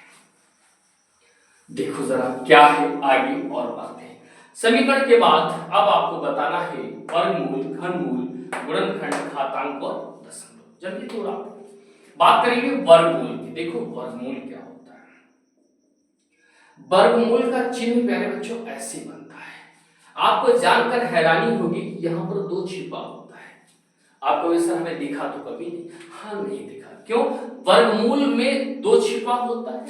देखो जरा क्या है आगे और बातें। समीकरण के बाद अब आपको बताना है वर्गमूल, घनमूल, गुणनखंड, घातांक और दशमलव। जल्दी थोड़ा बात करेंगे वर्गमूल की। देखो वर्गमूल क्या होता है, वर्गमूल का चिन्ह प्यारे बच्चों ऐसे बनता है, आपको जानकर हैरानी होगी कि यहाँ पर 2 छिपा होता है। आपको वैसा हमें दिखा तो कभी नहीं, हाँ नहीं दिखा, क्यों? वर्गमूल में 2 छिपा होता है,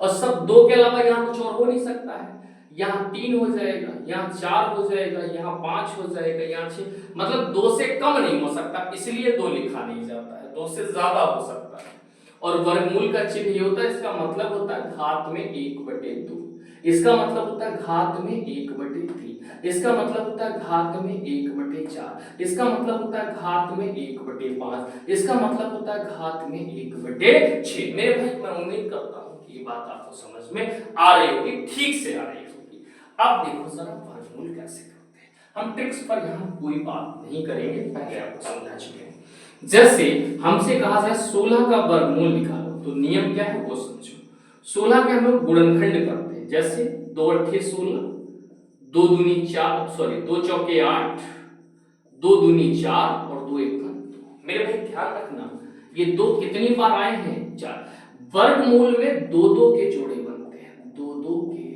और सब 2 के अलावा यहाँ कुछ और हो नहीं सकता है। यहाँ 3 हो जाएगा, यहाँ 4 हो जाएगा, यहाँ 5 हो जाएगा, यहाँ 6, मतलब 2 से कम नहीं हो सकता, इसलिए 2 लिखा नहीं जाता है, 2 से ज्यादा हो सकता है। और वर्गमूल का चिन्ह ये होता है, इसका मतलब होता है घात में 1/2, इसका मतलब होता है घात में 1/3, इसका मतलब होता है घात में 1/4, इसका मतलब होता है घात में 1/5, इसका मतलब होता है घात में 1/6। मेरे भाई मैं उम्मीद करता हूँ कि ये बात आपको समझ में आ रही होगी, ठीक से आ रही होगी। अब देखो जरा वर्गमूल कैसे करते हैं, हम ट्रिक्स पर यहाँ कोई बात नहीं करेंगे, पहले आपको समझा चुके हैं। जैसे हमसे कहा जाए 16 का वर्गमूल निकालो, तो नियम क्या है वो समझो। 16 के हम लोग गुणनखंड करते हैं, जैसे 2 अट्ठे 16, 2 दूनी 4, सॉरी 2 चौके 8, 2 दूनी 4 और 2 एक 2। मेरे भाई ध्यान रखना, ये 2 कितनी बार आए हैं 4। वर्गमूल में 2 2 के जोड़े बनते हैं, 2 2 के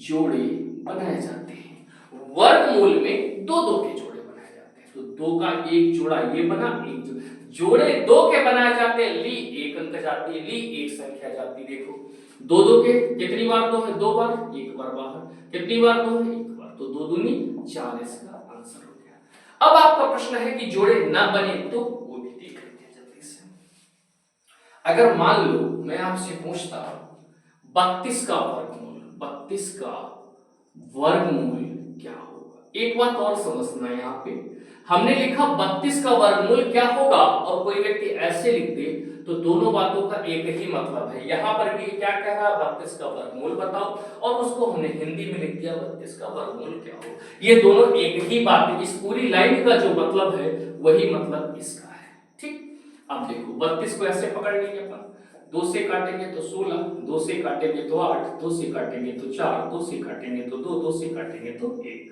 जोड़े बनाए जाते हैं, वर्गमूल में 2 2 के जोड़े बनाए जाते हैं, तो 2 का एक जोड़ा ये बना, एक जोड़े 2 के बनाए जाते हैं, ली एक अंक जाती है, ली एक संख्या जाती है। देखो 2 2 के कितनी बार 2 है, 2 बार, एक बार बाहर, कितनी बार 2 है, एक बार, तो 2 दूनी 4 इसका आंसर हो गया। अब आपका प्रश्न है कि जोड़े ना बने तो वो भी देख लेते हैं जल्दी से। अगर मान लो मैं आपसे पूछता 32 का वर्गमूल, 32 का वर्गमूल क्या होगा? एक बात और समझना है, यहाँ पे हमने लिखा 32 का वर्गमूल क्या होगा, और कोई व्यक्ति ऐसे लिख दे तो दोनों बातों का एक ही मतलब है। यहाँ पर भी क्या कह रहा है, 32 का वर्गमूल बताओ, और उसको हमने हिंदी में लिख दिया 32 का वर्गमूल क्या हो। ये दोनों एक ही बात है, इस पूरी लाइन का जो मतलब है वही मतलब इसका है। ठीक, अब देखो 32 को ऐसे पकड़ लेंगे अपन, 2 से काटेंगे तो 16, 2 से काटेंगे तो 8, 2 से काटेंगे तो 4, 2 से काटेंगे तो 2, 2 से काटेंगे तो 1।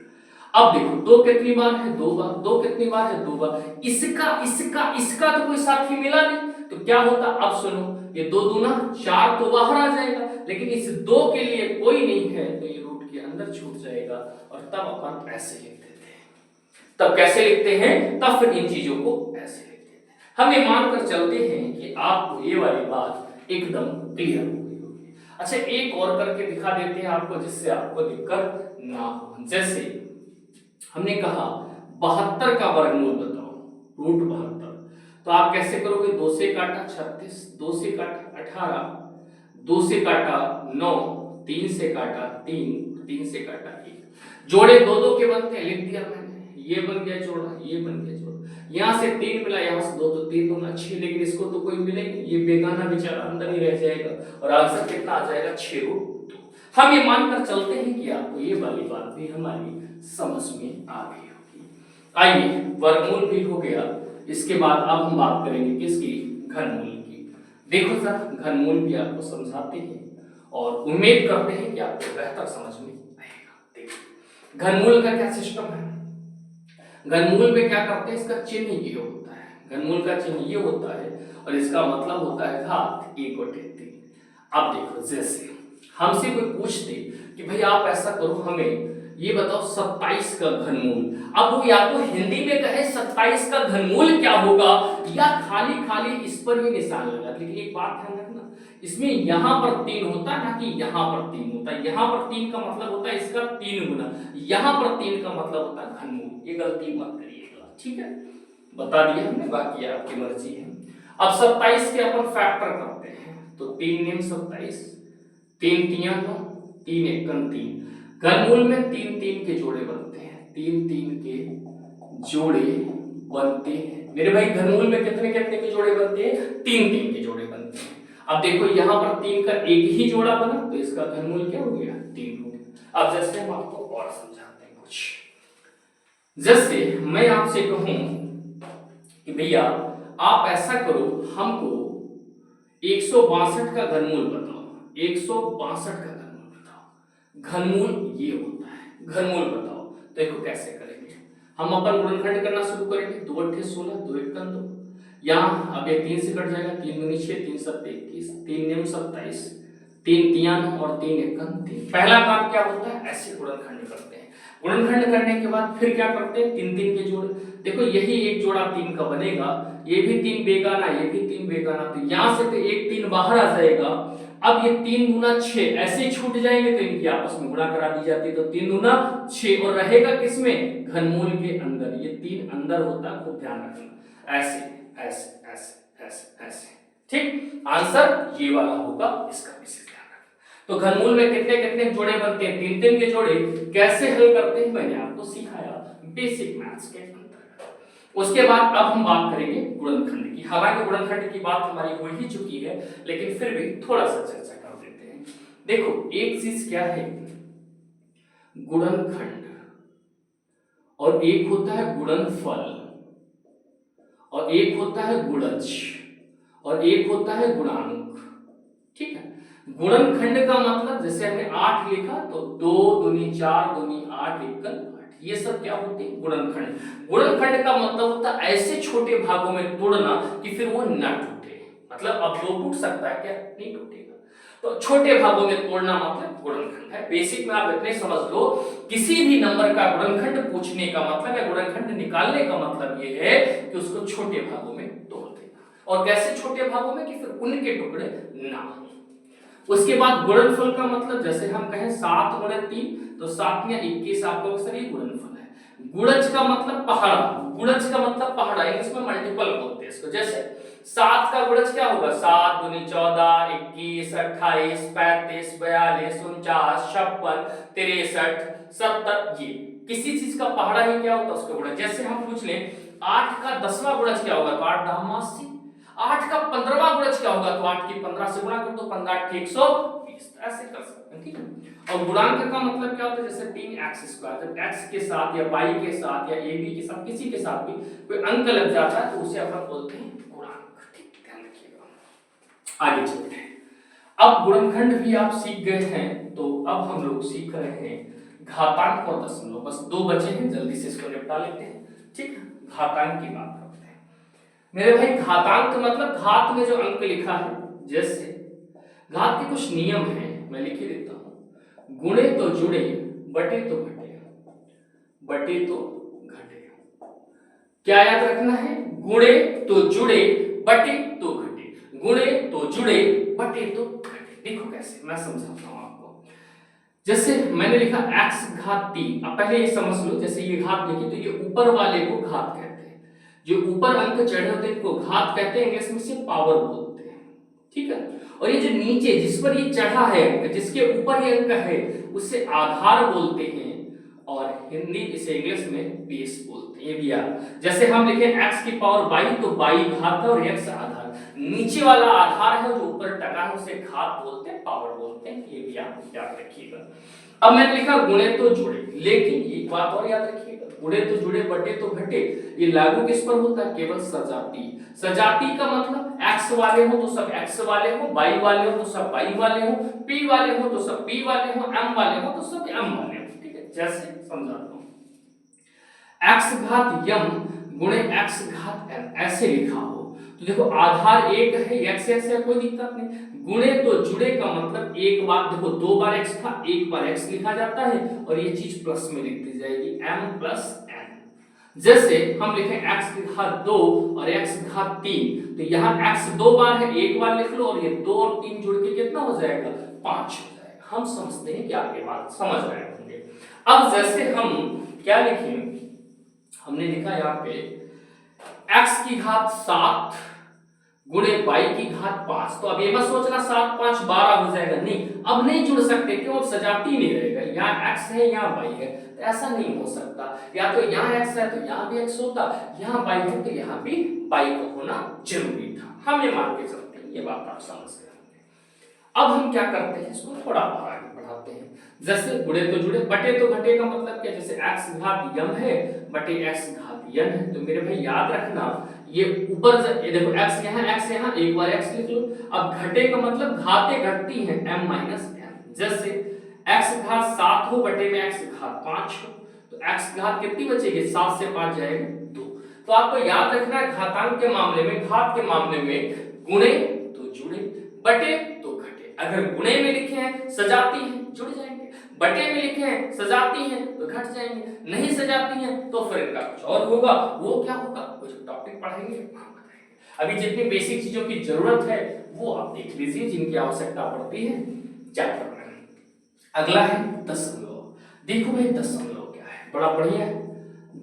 अब देखो 2 कितनी बार है, 2 बार, 2 कितनी बार है, 2 बार। इसका इसका इसका तो कोई साथी मिला नहीं, तो क्या होता, अब सुनो, ये 2 दूना 4 तो बाहर आ जाएगा, लेकिन इस 2 के लिए कोई नहीं है तो ये रूट के अंदर छूट जाएगा, और तब अपन ऐसे लिख देते हैं। तब कैसे लिखते हैं, तब फिर इन चीजों को ऐसे लिखते हैं। हम ये मानकर चलते हैं कि आपको ये वाली बात एकदम क्लियर हो गई होगी। अच्छा, एक और करके दिखा देते हैं आपको, जिससे आपको दिक्कत ना हो। जैसे हमने कहा 72 का वर्गमूल बताओ, रूट 72, तो आप कैसे करोगे, 2 से काटा 36, 2 से काटा 18, 2 से काटा 9, 3 से काटा 3, 3 से काटा 1। जोड़े 2 2 के बनते हैं, लिख दिया मैंने, ये बन गया जोड़ा, ये बन गया जोड़ा, यहाँ से 3 मिला, यहाँ से 2, तो 3 दूना 6, लेकिन इसको तो कोई मिलेगा, ये बेगाना बेचारा अंदर ही रह जाएगा, और आंसर कितना आ जाएगा, 6 रूट 2। हम ये मानकर चलते हैं कि आपको ये वाली बात भी हमारी समझ में आ गई होगी। आइए, वर्गमूल भी हो गया, इसके बाद अब हम बात करेंगे किसकी, घनमूल की। देखो सर, घनमूल भी आपको समझाते हैं और उम्मीद करते हैं कि आपको बेहतर समझ में आएगा। देखिए घनमूल का क्या सिस्टम है, घनमूल में क्या करते हैं, इसका चिन्ह ये होता है, घनमूल का चिन्ह ये होता है, और इसका मतलब होता है घात 1/3। अब देखो, जैसे हमसे कोई पूछते कि भाई आप ऐसा करो, हमें ये बताओ 27 का घनमूल, अब वो या तो हिंदी में कहे 27 का घनमूल क्या होगा, या खाली खाली इस पर ही निशान लगा। लेकिन एक बात ध्यान रखना, इसमें यहां पर 3 होता है ना कि यहां पर 3 होता है। यहां पर 3 का मतलब होता है इसका 3 गुना, यहां पर 3 का मतलब होता है घनमूल। ये गलती मत करिएगा, ठीक है, बता दिया हमने, बाकी आपकी मर्जी है। अब 27 के अपन फैक्टर करते हैं, तो 3 निम 27, 3 तिया 9, 3 एकम 3। घनमूल में 3 3 के जोड़े बनते हैं, 3 3 के जोड़े बनते हैं मेरे भाई। घनमूल में कितने कितने के जोड़े बनते हैं, 3 3 के जोड़े बनते हैं। अब देखो यहाँ पर 3 का एक ही जोड़ा बना, तो इसका घनमूल क्या हो गया, 3 हो गया। अब जैसे हम आपको और समझाते हैं कुछ, जैसे मैं आपसे कहूं कि भैया आप ऐसा करो, हमको 162 का घनमूल बताओ, 162 का घनमूल बताओ, घनमूल ये होता है, घनमूल बताओ। देखो कैसे करेंगे, हम अपन गुणनखंड करना शुरू करेंगे, 2 8 16, 2 1 2, यहाँ अब ये 3 से कट जाएगा, 3 दूनी 6, 3 7 21, 3 निम 27, 3 तिया 9 और 3 एकम 3। पहला काम क्या होता है, ऐसे गुणनखंड करते हैं। गुणनखंड करने के बाद फिर क्या करते हैं, 3 3 के जोड़े। देखो यही एक जोड़ा 3 का बनेगा, ये भी 3 बेगाना, ये भी 3 बेगाना, तो यहां से तो एक 3 बाहर आ जाएगा। अब ये 3 गुना 6 ऐसे छूट जाएंगे, तो इनकी आपस में गुणा करा दी जाती है, तो 3 गुना 6, और रहेगा किसमें, घनमूल के अंदर। ये 3 अंदर होता है, खूब ध्यान रखना, ऐसे ऐसे ऐसे ऐसे ऐसे, ठीक, आंसर ये वाला होगा, इसका विशेष ध्यान रखना। तो घनमूल में कितने कितने जोड़े बनते हैं, 3 3 के जोड़े। कैसे हल करते हैं मैंने आपको सिखाया बेसिक मैथ्स के अंतर्गत। उसके बाद अब हम बात करेंगे गुणनखंड की। हालांकि गुणनखंड की बात हमारी हो ही चुकी है, लेकिन फिर भी थोड़ा सा चर्चा कर देते हैं। देखो एक चीज क्या है, गुणनखंड, और एक होता है गुणनफल, और एक होता है गुणज, और एक होता है गुणांक, ठीक है। गुणनखंड का मतलब, जैसे हमने 8 लिखा, तो 2 दूनी 4, दूनी 8, एकल 8, ये सब क्या होते हैं, गुणनखंड। गुणनखंड का मतलब होता है ऐसे छोटे भागों में तोड़ना कि फिर वो न टूटे, मतलब अब 2 टूट सकता है क्या, नहीं टूटेगा, तो छोटे भागों में तोड़ना मतलब गुणनखंड है। बेसिक में आप इतने समझ लो, किसी भी नंबर का गुणनखंड पूछने का मतलब या गुणनखंड निकालने का मतलब ये है कि उसको छोटे भागों में तोड़ देना, और कैसे छोटे भागों में कि फिर उनके टुकड़े ना हो। उसके बाद गुणनफल का मतलब, जैसे हम कहें 7 गुणे 3, तो 7 में 21 आपको अक्सर ये गुणनफल है। गुणज का मतलब पहाड़ा, गुणज का मतलब पहाड़ा, इंग्लिश में मल्टीपल बोलते हैं इसको। जैसे 7 का गुणज क्या होगा? 7 दूनी 14, 21, 28, 35, 42, 49, 56, 63, 70। ये किसी चीज का पहाड़ा ही क्या होता है उसका गुणज। जैसे हम पूछ लें 8 का 10वां गुणज क्या होगा? तो 8 10 80। 8 का 15वां गुणज क्या होगा? तो 8 की 15 से गुणा कर दो, 15 8 120। ऐसे कर सकते हैं, ठीक है। और गुणांक का मतलब क्या होता है? जैसे 3x², जब x के साथ या y के साथ या ab के साथ किसी के साथ भी कोई अंक लग जाता है तो उसे अपन बोलते हैं गुणांक। ठीक, ध्यान रखिएगा। आगे चलते हैं। अब गुणनखंड भी आप सीख गए हैं, तो अब हम लोग सीख रहे हैं घातांक और दशमलव। बस 2 बचे हैं, जल्दी से इसको निपटा लेते हैं। ठीक है, घातांक की बात करते हैं। मेरे भाई घातांक मतलब घात में जो अंक लिखा है, जैसे घात के कुछ नियम हैं, मैं लिख ही देता हूं। गुणे तो जुड़े, बटे तो घटे, बटे तो घटे। क्या याद रखना है? गुणे तो जुड़े, बटे तो घटे, गुणे तो जुड़े, बटे तो घटे। देखो कैसे, मैं समझाता हूं आपको। जैसे मैंने लिखा x घात 3। अब पहले ये समझ लो, जैसे ये घात लिखी तो ये ऊपर वाले को घात कहते हैं, जो ऊपर अंक चढ़े होते हैं इनको घात कहते हैं, इंग्लिश में से पावर बोलते हैं। ठीक है, और ये जो नीचे जिस पर ये चढ़ा है अंक, जिसके ऊपर ये अंक है, उसे आधार बोलते हैं, और हिंदी इसे इंग्लिश में बेस बोलते हैं। ये भी याद। जैसे हम लिखे x की पावर 22 तो 22 घात है और x आधार। नीचे वाला आधार है, जो ऊपर टका है उसे घात बोलते हैं, पावर बोलते हैं। ये भी आप याद रखिएगा। अब मैंने लिखा गुणे तो जुड़े, लेकिन एक बात और याद रखिएगा, गुणे तो जुड़े, बटे तो घटे, ये लागू किस पर होता है? केवल सजाती। सजाती का मतलब x वाले हो तो सब x वाले हो, y वाले हो तो सब y वाले हो, p वाले हो तो सब p वाले हो, m वाले हो तो सब m वाले हो। ठीक है, जैसे समझाता हूं, x घात m गुणे x घात n ऐसे लिखा हो तो देखो आधार एक है, x है, कोई दिक्कत नहीं। गुणे तो जुड़े का मतलब एक बार देखो, 2 बार x था, एक बार x लिखा जाता है, और ये चीज प्लस में लिख दी जाएगी, m प्लस n। जैसे हम लिखें x की घात 2 और x घात 3, तो यहाँ x 2 बार है, एक बार लिख लो, और ये 2 और 3 जुड़ के कितना हो जाएगा? 5 हो जाएगा। हम समझते हैं कि आप ये बात समझ रहे होंगे। अब जैसे हम क्या लिखें, हमने लिखा यहाँ पे x की घात 7 गुणे y की घात 5। तो अब ये मत सोचना 7 5 12 हो जाएगा, नहीं, अब नहीं जुड़ सकते, क्यों? अब सजाती नहीं रहेगा, यहाँ x है यहाँ y है, तो ऐसा नहीं हो सकता। या तो यहाँ x है तो यहाँ भी x होता, यहाँ y है तो यहाँ भी y का होना जरूरी था। हम ये मान के चलते हैं, ये बात आप समझ गए। अब हम क्या करते हैं, इसको थोड़ा और आगे बढ़ाते हैं। जैसे गुणे तो जुड़े, बटे तो घटे का मतलब क्या? जैसे x घात m है, बटे x घात n है, तो मेरे भाई याद रखना, ये ऊपर ये देखो x यहाँ, एक बार x लिख लो। अब घटे का मतलब घातें घटती हैं, m माइनस n। जैसे x घात 7 हो, बटे में x घात 5 हो, तो x घात कितनी बचेगी? 7 से 5 जाएगा 2। तो आपको याद रखना है, घातांक के मामले में, घात के मामले में गुणे तो जुड़े, बटे तो घटे। अगर गुणे में लिखे हैं सजाती हैं, जुड़ जाएंगे, बटे में लिखे हैं सजाती हैं तो घट जाएंगे, नहीं सजाती हैं तो फिर इनका कुछ और होगा। वो क्या होगा, कुछ टॉपिक पढ़ेंगे, हम बताएंगे। अभी जितनी बेसिक चीजों की जरूरत है वो आप देख लीजिए, जिनकी आवश्यकता पड़ती है चैप्टर में। अगला है दशमलव। देखो भाई दशमलव क्या है, बड़ा बढ़िया है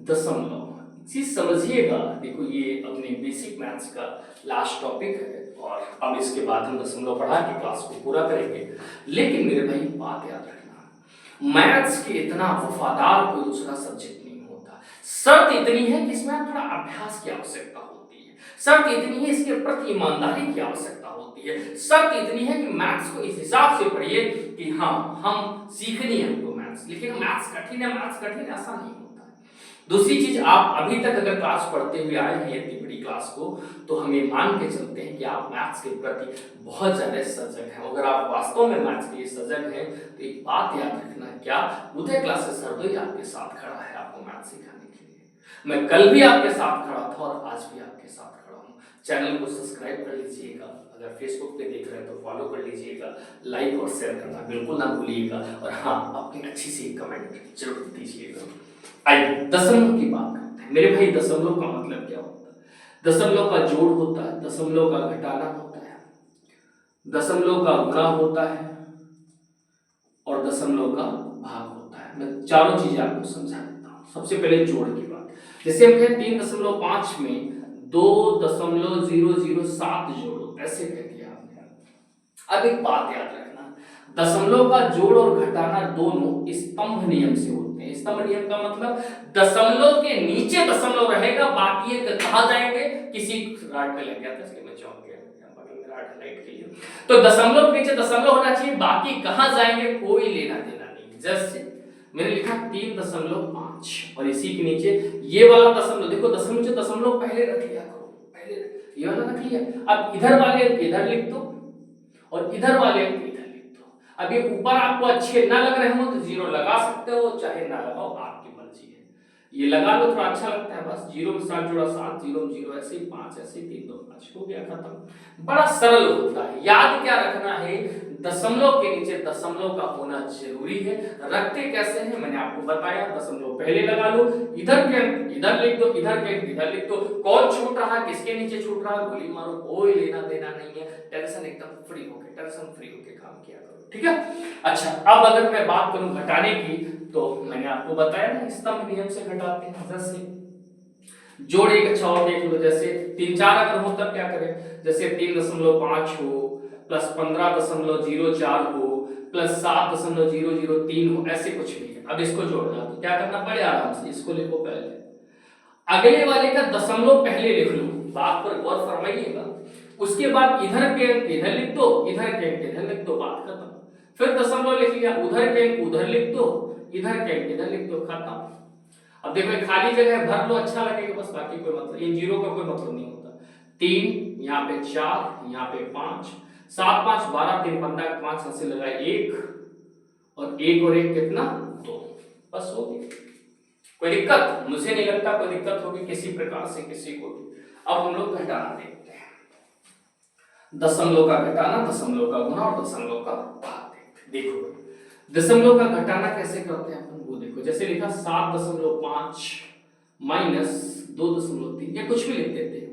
दशमलव, चीज समझिएगा। देखो ये अपने बेसिक मैथ्स का लास्ट टॉपिक है, और अब इसके बाद हम दशमलव पढ़ा के क्लास को पूरा करेंगे। लेकिन मेरे भाई बात याद रखना, मैथ्स के इतना वफादार कोई दूसरा सब्जेक्ट नहीं होता। शर्त इतनी है कि इसमें थोड़ा अभ्यास की आवश्यकता होती है, शर्त इतनी है इसके प्रति ईमानदारी की आवश्यकता होती है, शर्त इतनी है कि मैथ्स को इस हिसाब से पढ़िए कि हाँ हम सीखनी है हमको मैथ्स, लेकिन मैथ्स कठिन है, मैथ्स कठिन ऐसा नहीं होता। दूसरी चीज, आप अभी तक अगर क्लास पढ़ते हुए आए हैं इतनी बड़ी क्लास को, तो हम ये मान के चलते हैं कि आप मैथ्स के प्रति बहुत ज्यादा सजग हैं। अगर आप वास्तव में मैथ्स के लिए सजग हैं तो एक बात याद रखना है, क्या उदय क्लासेस हरदोई आपके साथ खड़ा है आपको मैथ्स सिखाने के लिए। मैं कल भी आपके साथ खड़ा था और आज भी आपके साथ खड़ा हूँ। चैनल को सब्सक्राइब कर लीजिएगा, अगर फेसबुक पे देख रहे हैं तो फॉलो कर लीजिएगा, लाइक और शेयर करना बिल्कुल ना भूलिएगा, और हाँ अपनी अच्छी सी कमेंट जरूर दीजिएगा। आइए दशमलव की बात करते हैं। मेरे भाई दशमलव का मतलब क्या होता है? दशमलव का जोड़ होता है, दशमलव का घटाना होता है, दशमलव का गुणा होता है, और दशमलव का भाग होता है। मैं चारों चीजें आपको समझा देता हूँ। सबसे पहले जोड़ की बात, जैसे हम कहें 3.5 में 2.007 जोड़ो, ऐसे कह दिया हमने। अब एक बात याद रखना, दशमलव का जोड़ और घटाना दोनों स्तंभ नियम से होते हैं। स्तंभ नियम का मतलब दशमलव के नीचे दशमलव रहेगा, बाकी एक कहां जाएंगे, किसी राड में लग गया था इसलिए मैं चौंक गया, बगल में राड लाइट के लिए। तो दशमलव के नीचे दशमलव होना चाहिए, बाकी कहां जाएंगे कोई लेना देना नहीं। जैसे मैंने लिखा 3.5 और इसी के नीचे ये वाला दशमलव, देखो दशमलव से दशमलव पहले रख लिया करो, पहले ये वाला रख लिया। अब इधर वाले अंक इधर लिख दो और इधर वाले अंक इधर लिख दो। अब ये ऊपर आपको अच्छे ना लग रहे हो तो 0 लगा सकते हो, चाहे ना लगाओ, आपकी मर्जी है। ये लगा लो, थोड़ा अच्छा लगता है। बस 0 में 7 जोड़ा 7, 0 में 0 ऐसे ही 5 ऐसे 3 2 5 हो गया, खत्म। बड़ा सरल होता है। याद क्या रखना है, दशमलव के नीचे दशमलव का होना जरूरी है। रखते कैसे हैं मैंने आपको बताया, दशमलव पहले लगा लो, इधर के अंक इधर लिख दो, इधर के अंक इधर लिख दो। कौन छूट रहा, किसके नीचे छूट रहा, गोली मारो, कोई लेना देना नहीं है। टेंशन एकदम फ्री होके, टेंशन फ्री होके काम किया करो, ठीक है। अच्छा, अब अगर मैं बात करूं घटाने की, तो मैंने आपको बताया ना स्तंभ नियम से घटाते हैं। जैसे जोड़ एक अच्छा और देख लो, जैसे 3 4 अगर हो तब क्या करें, जैसे 3.5 हो प्लस 15.04 हो प्लस 7.003 हो, ऐसे कुछ भी है। अब इसको जोड़ना तो क्या करना पड़े, आराम से इसको लिखो पहले, अगले वाले का दशमलव पहले लिख लो, बात पर गौर फरमाइएगा। उसके बाद इधर के अंक इधर लिख दो, इधर के अंक इधर लिख दो, बात खत्म। फिर दशमलव लिख लिया, उधर के अंक उधर लिख दो, इधर के अंक इधर लिख दो, खत्म। अब देखो खाली जगह भर लो, अच्छा लगेगा, बस बाकी कोई मतलब इन जीरो का कोई मतलब नहीं होता। 3 यहाँ पे 4, यहाँ पे 5, 7 5 12, 3 15, 5 से लगाए 1 और 1 और 1 कितना 2, बस हो गया। कोई दिक्कत मुझे नहीं लगता कोई दिक्कत होगी किसी प्रकार से किसी को भी। अब हम लोग घटाना देखते हैं, दशमलव का घटाना, दशमलव का गुणा और दशमलव का भाग देखो। दशमलव का घटाना कैसे करते हैं अपन वो देखो, जैसे लिखा 7.5 माइनस 2.3, या कुछ भी लिख देते हैं।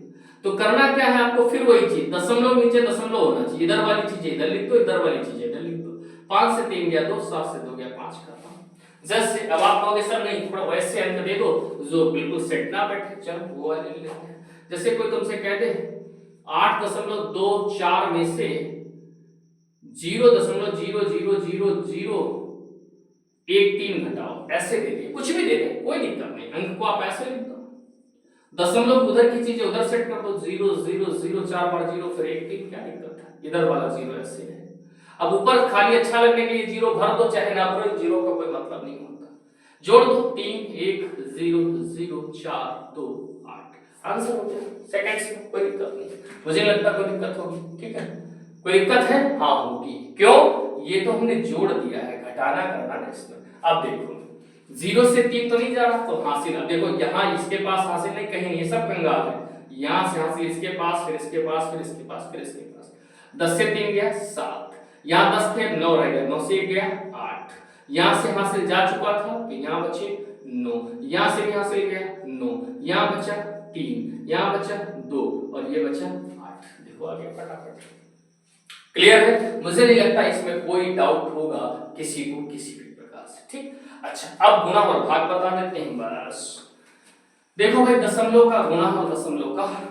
तो करना क्या है आपको, फिर वही चीज, दशमलव नीचे दशमलव होना चाहिए, इधर वाली चीजें इधर लिख दो, इधर वाली चीजें इधर लिख दो। 5 से 3 गया 2, 7 से 2 गया 5, खत्म। जैसे अब आप कहोगे सर नहीं थोड़ा वैसे अंक दे दो जो बिल्कुल सेट ना बैठे, चलो वो वाले ले लेते हैं। जैसे कोई तुमसे कह दे 8.24 में से 0.00001 घटाओ, ऐसे दे दिए, कुछ भी दे दे, कोई दिक्कत नहीं, अंक को आप ऐसे लिख दो। दशमलव उधर की चीजें उधर सेट कर दो, 0 0 0 4 बार 0 फिर 1 3, क्या दिक्कत है, इधर वाला 0 ऐसे है। अब ऊपर खाली अच्छा लगने के लिए 0 भर दो, चाहे ना भरो, 0 का कोई मतलब नहीं होता। जोड़ दो 3 1 0 0 4 2 8, आंसर हो गया सेकंड्स में, कोई दिक्कत नहीं। मुझे लगता कोई दिक्कत होगी, ठीक है, कोई दिक्कत है, हाँ होगी, क्यों, ये तो हमने जोड़ दिया है, घटाना करना ना इसमें। अब देखो 0 से 3 तो नहीं जा रहा, तो हासिल, अब देखो यहाँ इसके पास हासिल नहीं, कहीं नहीं, सब कंगाल है। यहाँ से हासिल इसके पास, फिर इसके पास, फिर इसके पास, फिर इसके पास। 10 से 3 गया 7, यहाँ 10 थे 9 रह गया, 9 से 1 गया 8, यहाँ से हासिल जा चुका था, तो यहाँ बचे 9, यहाँ से भी हासिल गया 9, यहाँ बचा 3, यहाँ बचा 2 और ये बचा 8। देखो आगे फटाफट क्लियर है, मुझे नहीं लगता इसमें कोई डाउट होगा किसी को किसी भी प्रकार से, ठीक। अच्छा, अब गुणा और भाग बता देते हैं बस। देखो भाई दशमलव का गुणा और दशमलव का भाग।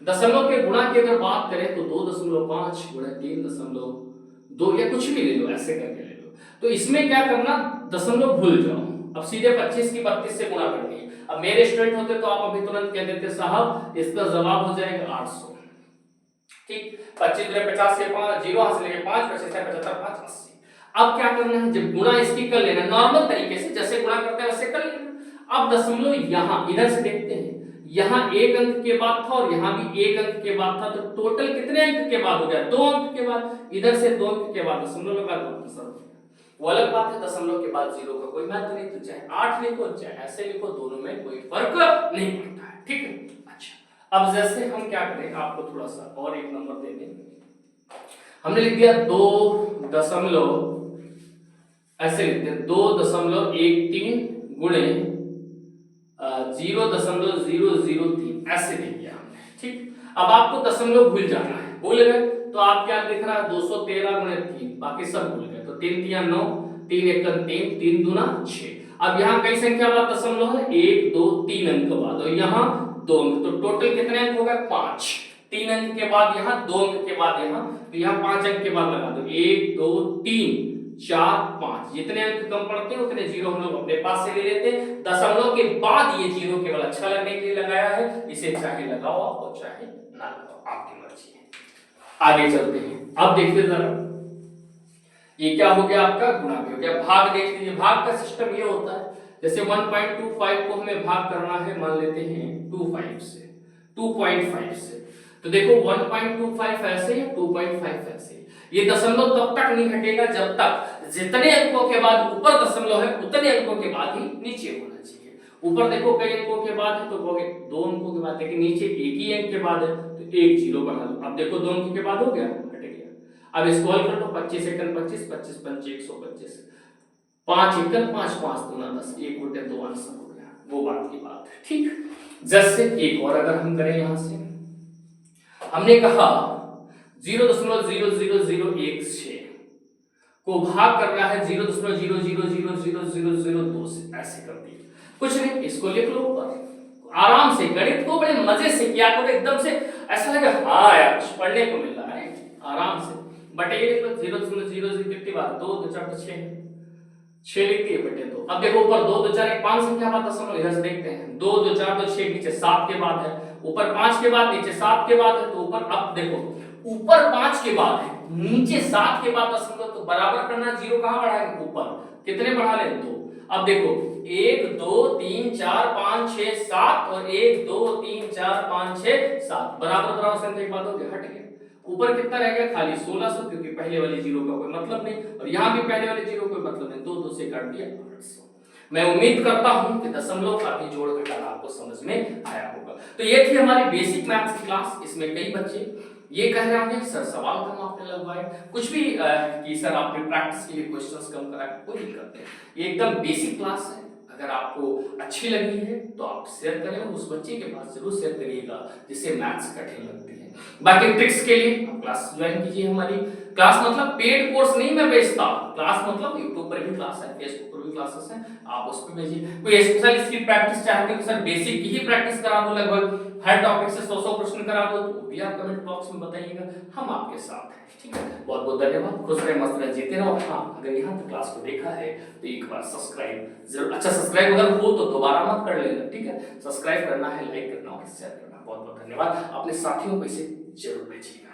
दशमलव के गुणा की अगर बात करें तो 2.5 गुणा 3.2 या कुछ भी ले लो, ऐसे करके ले लो। तो इसमें क्या करना, दशमलव भूल जाओ, अब सीधे 25 की 32 से गुणा करनी है। अब मेरे स्टूडेंट होते तो आप अभी तुरंत कह देते साहब इसका जवाब हो जाएगा 800, ठीक। 25 गुणे 50 से 5 0 हासिल लेंगे 5 25 से 75 5 80। अब क्या करना है, जब गुणा इसकी कर लेना नॉर्मल तरीके से, जैसे गुणा करते हैं वैसे कर लेना। अब दशमलव यहाँ इधर से देखते हैं, यहाँ 1 अंक के बाद था और यहाँ भी 1 अंक के बाद था, तो टोटल कितने अंक के बाद हो गया, 2 अंक के बाद। इधर से 2 अंक के बाद दशमलव लगा दो, आंसर हो गया। वो अलग बात है, दशमलव के बाद 0 का कोई महत्व नहीं, तो चाहे 8 लिखो चाहे ऐसे लिखो, दोनों में कोई फर्क नहीं पड़ता है, ठीक है। अच्छा, अब जैसे हम क्या करें, आपको थोड़ा सा और एक नंबर दे दें, हमने लिख दिया 2 दशमलव, ऐसे लिखते हैं 2.13 गुणे 0.003, ऐसे लिख दिया हमने, ठीक। अब आपको दशमलव भूल जाना है, भूल गए तो आप क्या दिख रहा है 213 गुणे 3, बाकी सब भूल गए, तो 3 3 9 3 1 3 3 दूना 6। अब यहाँ कई संख्या बाद दशमलव है, 1 2 3 अंक बाद, और यहाँ 2 अंक, तो टोटल कितने अंक हो गए 5। 3 अंक के बाद यहाँ, 2 अंक के बाद यहाँ, तो यहाँ 5 अंक के बाद लगा दो, 1 2 3 4 5। जितने अंक कम पड़ते हैं उतने जीरो हम लोग अपने पास से ले लेते हैं। दशमलव के बाद ये जीरो केवल अच्छा लगने के लिए लगाया है, इसे चाहे लगाओ आप और चाहे ना लगाओ, आपकी मर्जी है। आगे चलते हैं, अब देखिए जरा, ये क्या हो गया आपका गुणा भी हो गया। भाग देख लीजिए, भाग का सिस्टम ये होता है, जैसे 1.25 को हमें भाग करना है, मान लेते हैं 25 से, 2.5 से, तो देखो 1.25 ऐसे है, 2.5 ऐसे। ये दशमलव तब तक नहीं हटेगा जब तक जितने अंकों के बाद ऊपर दशमलव है उतने अंकों के बाद ही नीचे होना चाहिए। ऊपर देखो कई अंकों के बाद है तो कहोगे 2 अंकों के बाद, लेकिन नीचे एक ही अंक के बाद है तो एक जीरो बढ़ा दो। अब देखो 2 अंक के बाद हो गया, हट गया। अब स्क्रॉल कर लो, 25 एकन 25, 25 पंच 125, 5 एकन 5, 5 दूना 10, 1 बटे 2 आंसर हो गया, वो बात की बात है। ठीक, जैसे एक और अगर हम करें, यहां से हमने कहा 0.00016 को भाग करना है 0.0000002 से, ऐसे कर दिया। कुछ नहीं, इसको लिख लो ऊपर, आराम से। गणित को बड़े मजे से किया करो, एकदम से ऐसा लगे हाँ यार कुछ पढ़ने को मिल रहा है, आराम से। बटे ये लिख लो 0.00 कितनी बार, 2 2 4 6, 6 लिख दिए बटे 2। अब देखो ऊपर 2 2 4 1 5 संख्या बाद दशमलव, इधर से देखते हैं 2 2 4 2 6, नीचे 7 के बाद है, ऊपर 5 के बाद, नीचे 7 के बाद है, तो ऊपर, अब देखो ऊपर 5 के बाद है, नीचे 7 के बाद दशमलव, तो बराबर करना, जीरो कहां बढ़ाएंगे ऊपर, कितने बढ़ा लें 2। अब देखो 1 2 3 4 5 6 7 और 1 2 3 4 5 6 7 बराबर बराबर संख्या के बाद हो गया, हट गया। ऊपर कितना रह गया खाली 1600, क्योंकि पहले वाली जीरो का कोई मतलब नहीं और यहाँ भी पहले वाले जीरो कोई मतलब नहीं, 2 2 से काट दिया 800। मैं उम्मीद करता हूं कि दशमलव का भी जोड़ घटाना आपको समझ में आया होगा। तो ये थी हमारी बेसिक मैथ्स की क्लास। इसमें कई बच्चे ये कह रहे होंगे सर सवाल कम आपने लगवाए, कुछ भी कि सर आपने प्रैक्टिस के लिए क्वेश्चंस कम कराए, कोई दिक्कत नहीं, ये एकदम बेसिक क्लास है। अगर आपको अच्छी लगी है तो आप शेयर करें, उस बच्चे के पास जरूर शेयर करिएगा जिससे मैथ्स कठिन लगती है। बाकी ट्रिक्स के लिए आप क्लास ज्वाइन कीजिए हमारी। क्लास मतलब पेड कोर्स नहीं मैं बेचता, क्लास मतलब यूट्यूब पर भी क्लास है, फेसबुक पर भी क्लासेस हैं, आप उस पर भेजिए। कोई स्पेशल इसकी प्रैक्टिस चाहते हैं कि सर बेसिक की ही प्रैक्टिस करा दो, लगभग हर टॉपिक से 100 प्रश्न करा दो, तो भी आप कमेंट बॉक्स में बताइएगा, हम आपके साथ हैं। ठीक है, बहुत बहुत धन्यवाद, खुश रहे मस्त रहे जीते रहो। हाँ, अगर यहाँ तक क्लास को देखा है तो एक बार सब्सक्राइब जरूर, अच्छा सब्सक्राइब अगर हो तो दोबारा मत कर लेना, ठीक है, सब्सक्राइब करना है, लाइक करना और शेयर करना। बहुत बहुत धन्यवाद, अपने साथियों को इसे जरूर भेजिएगा।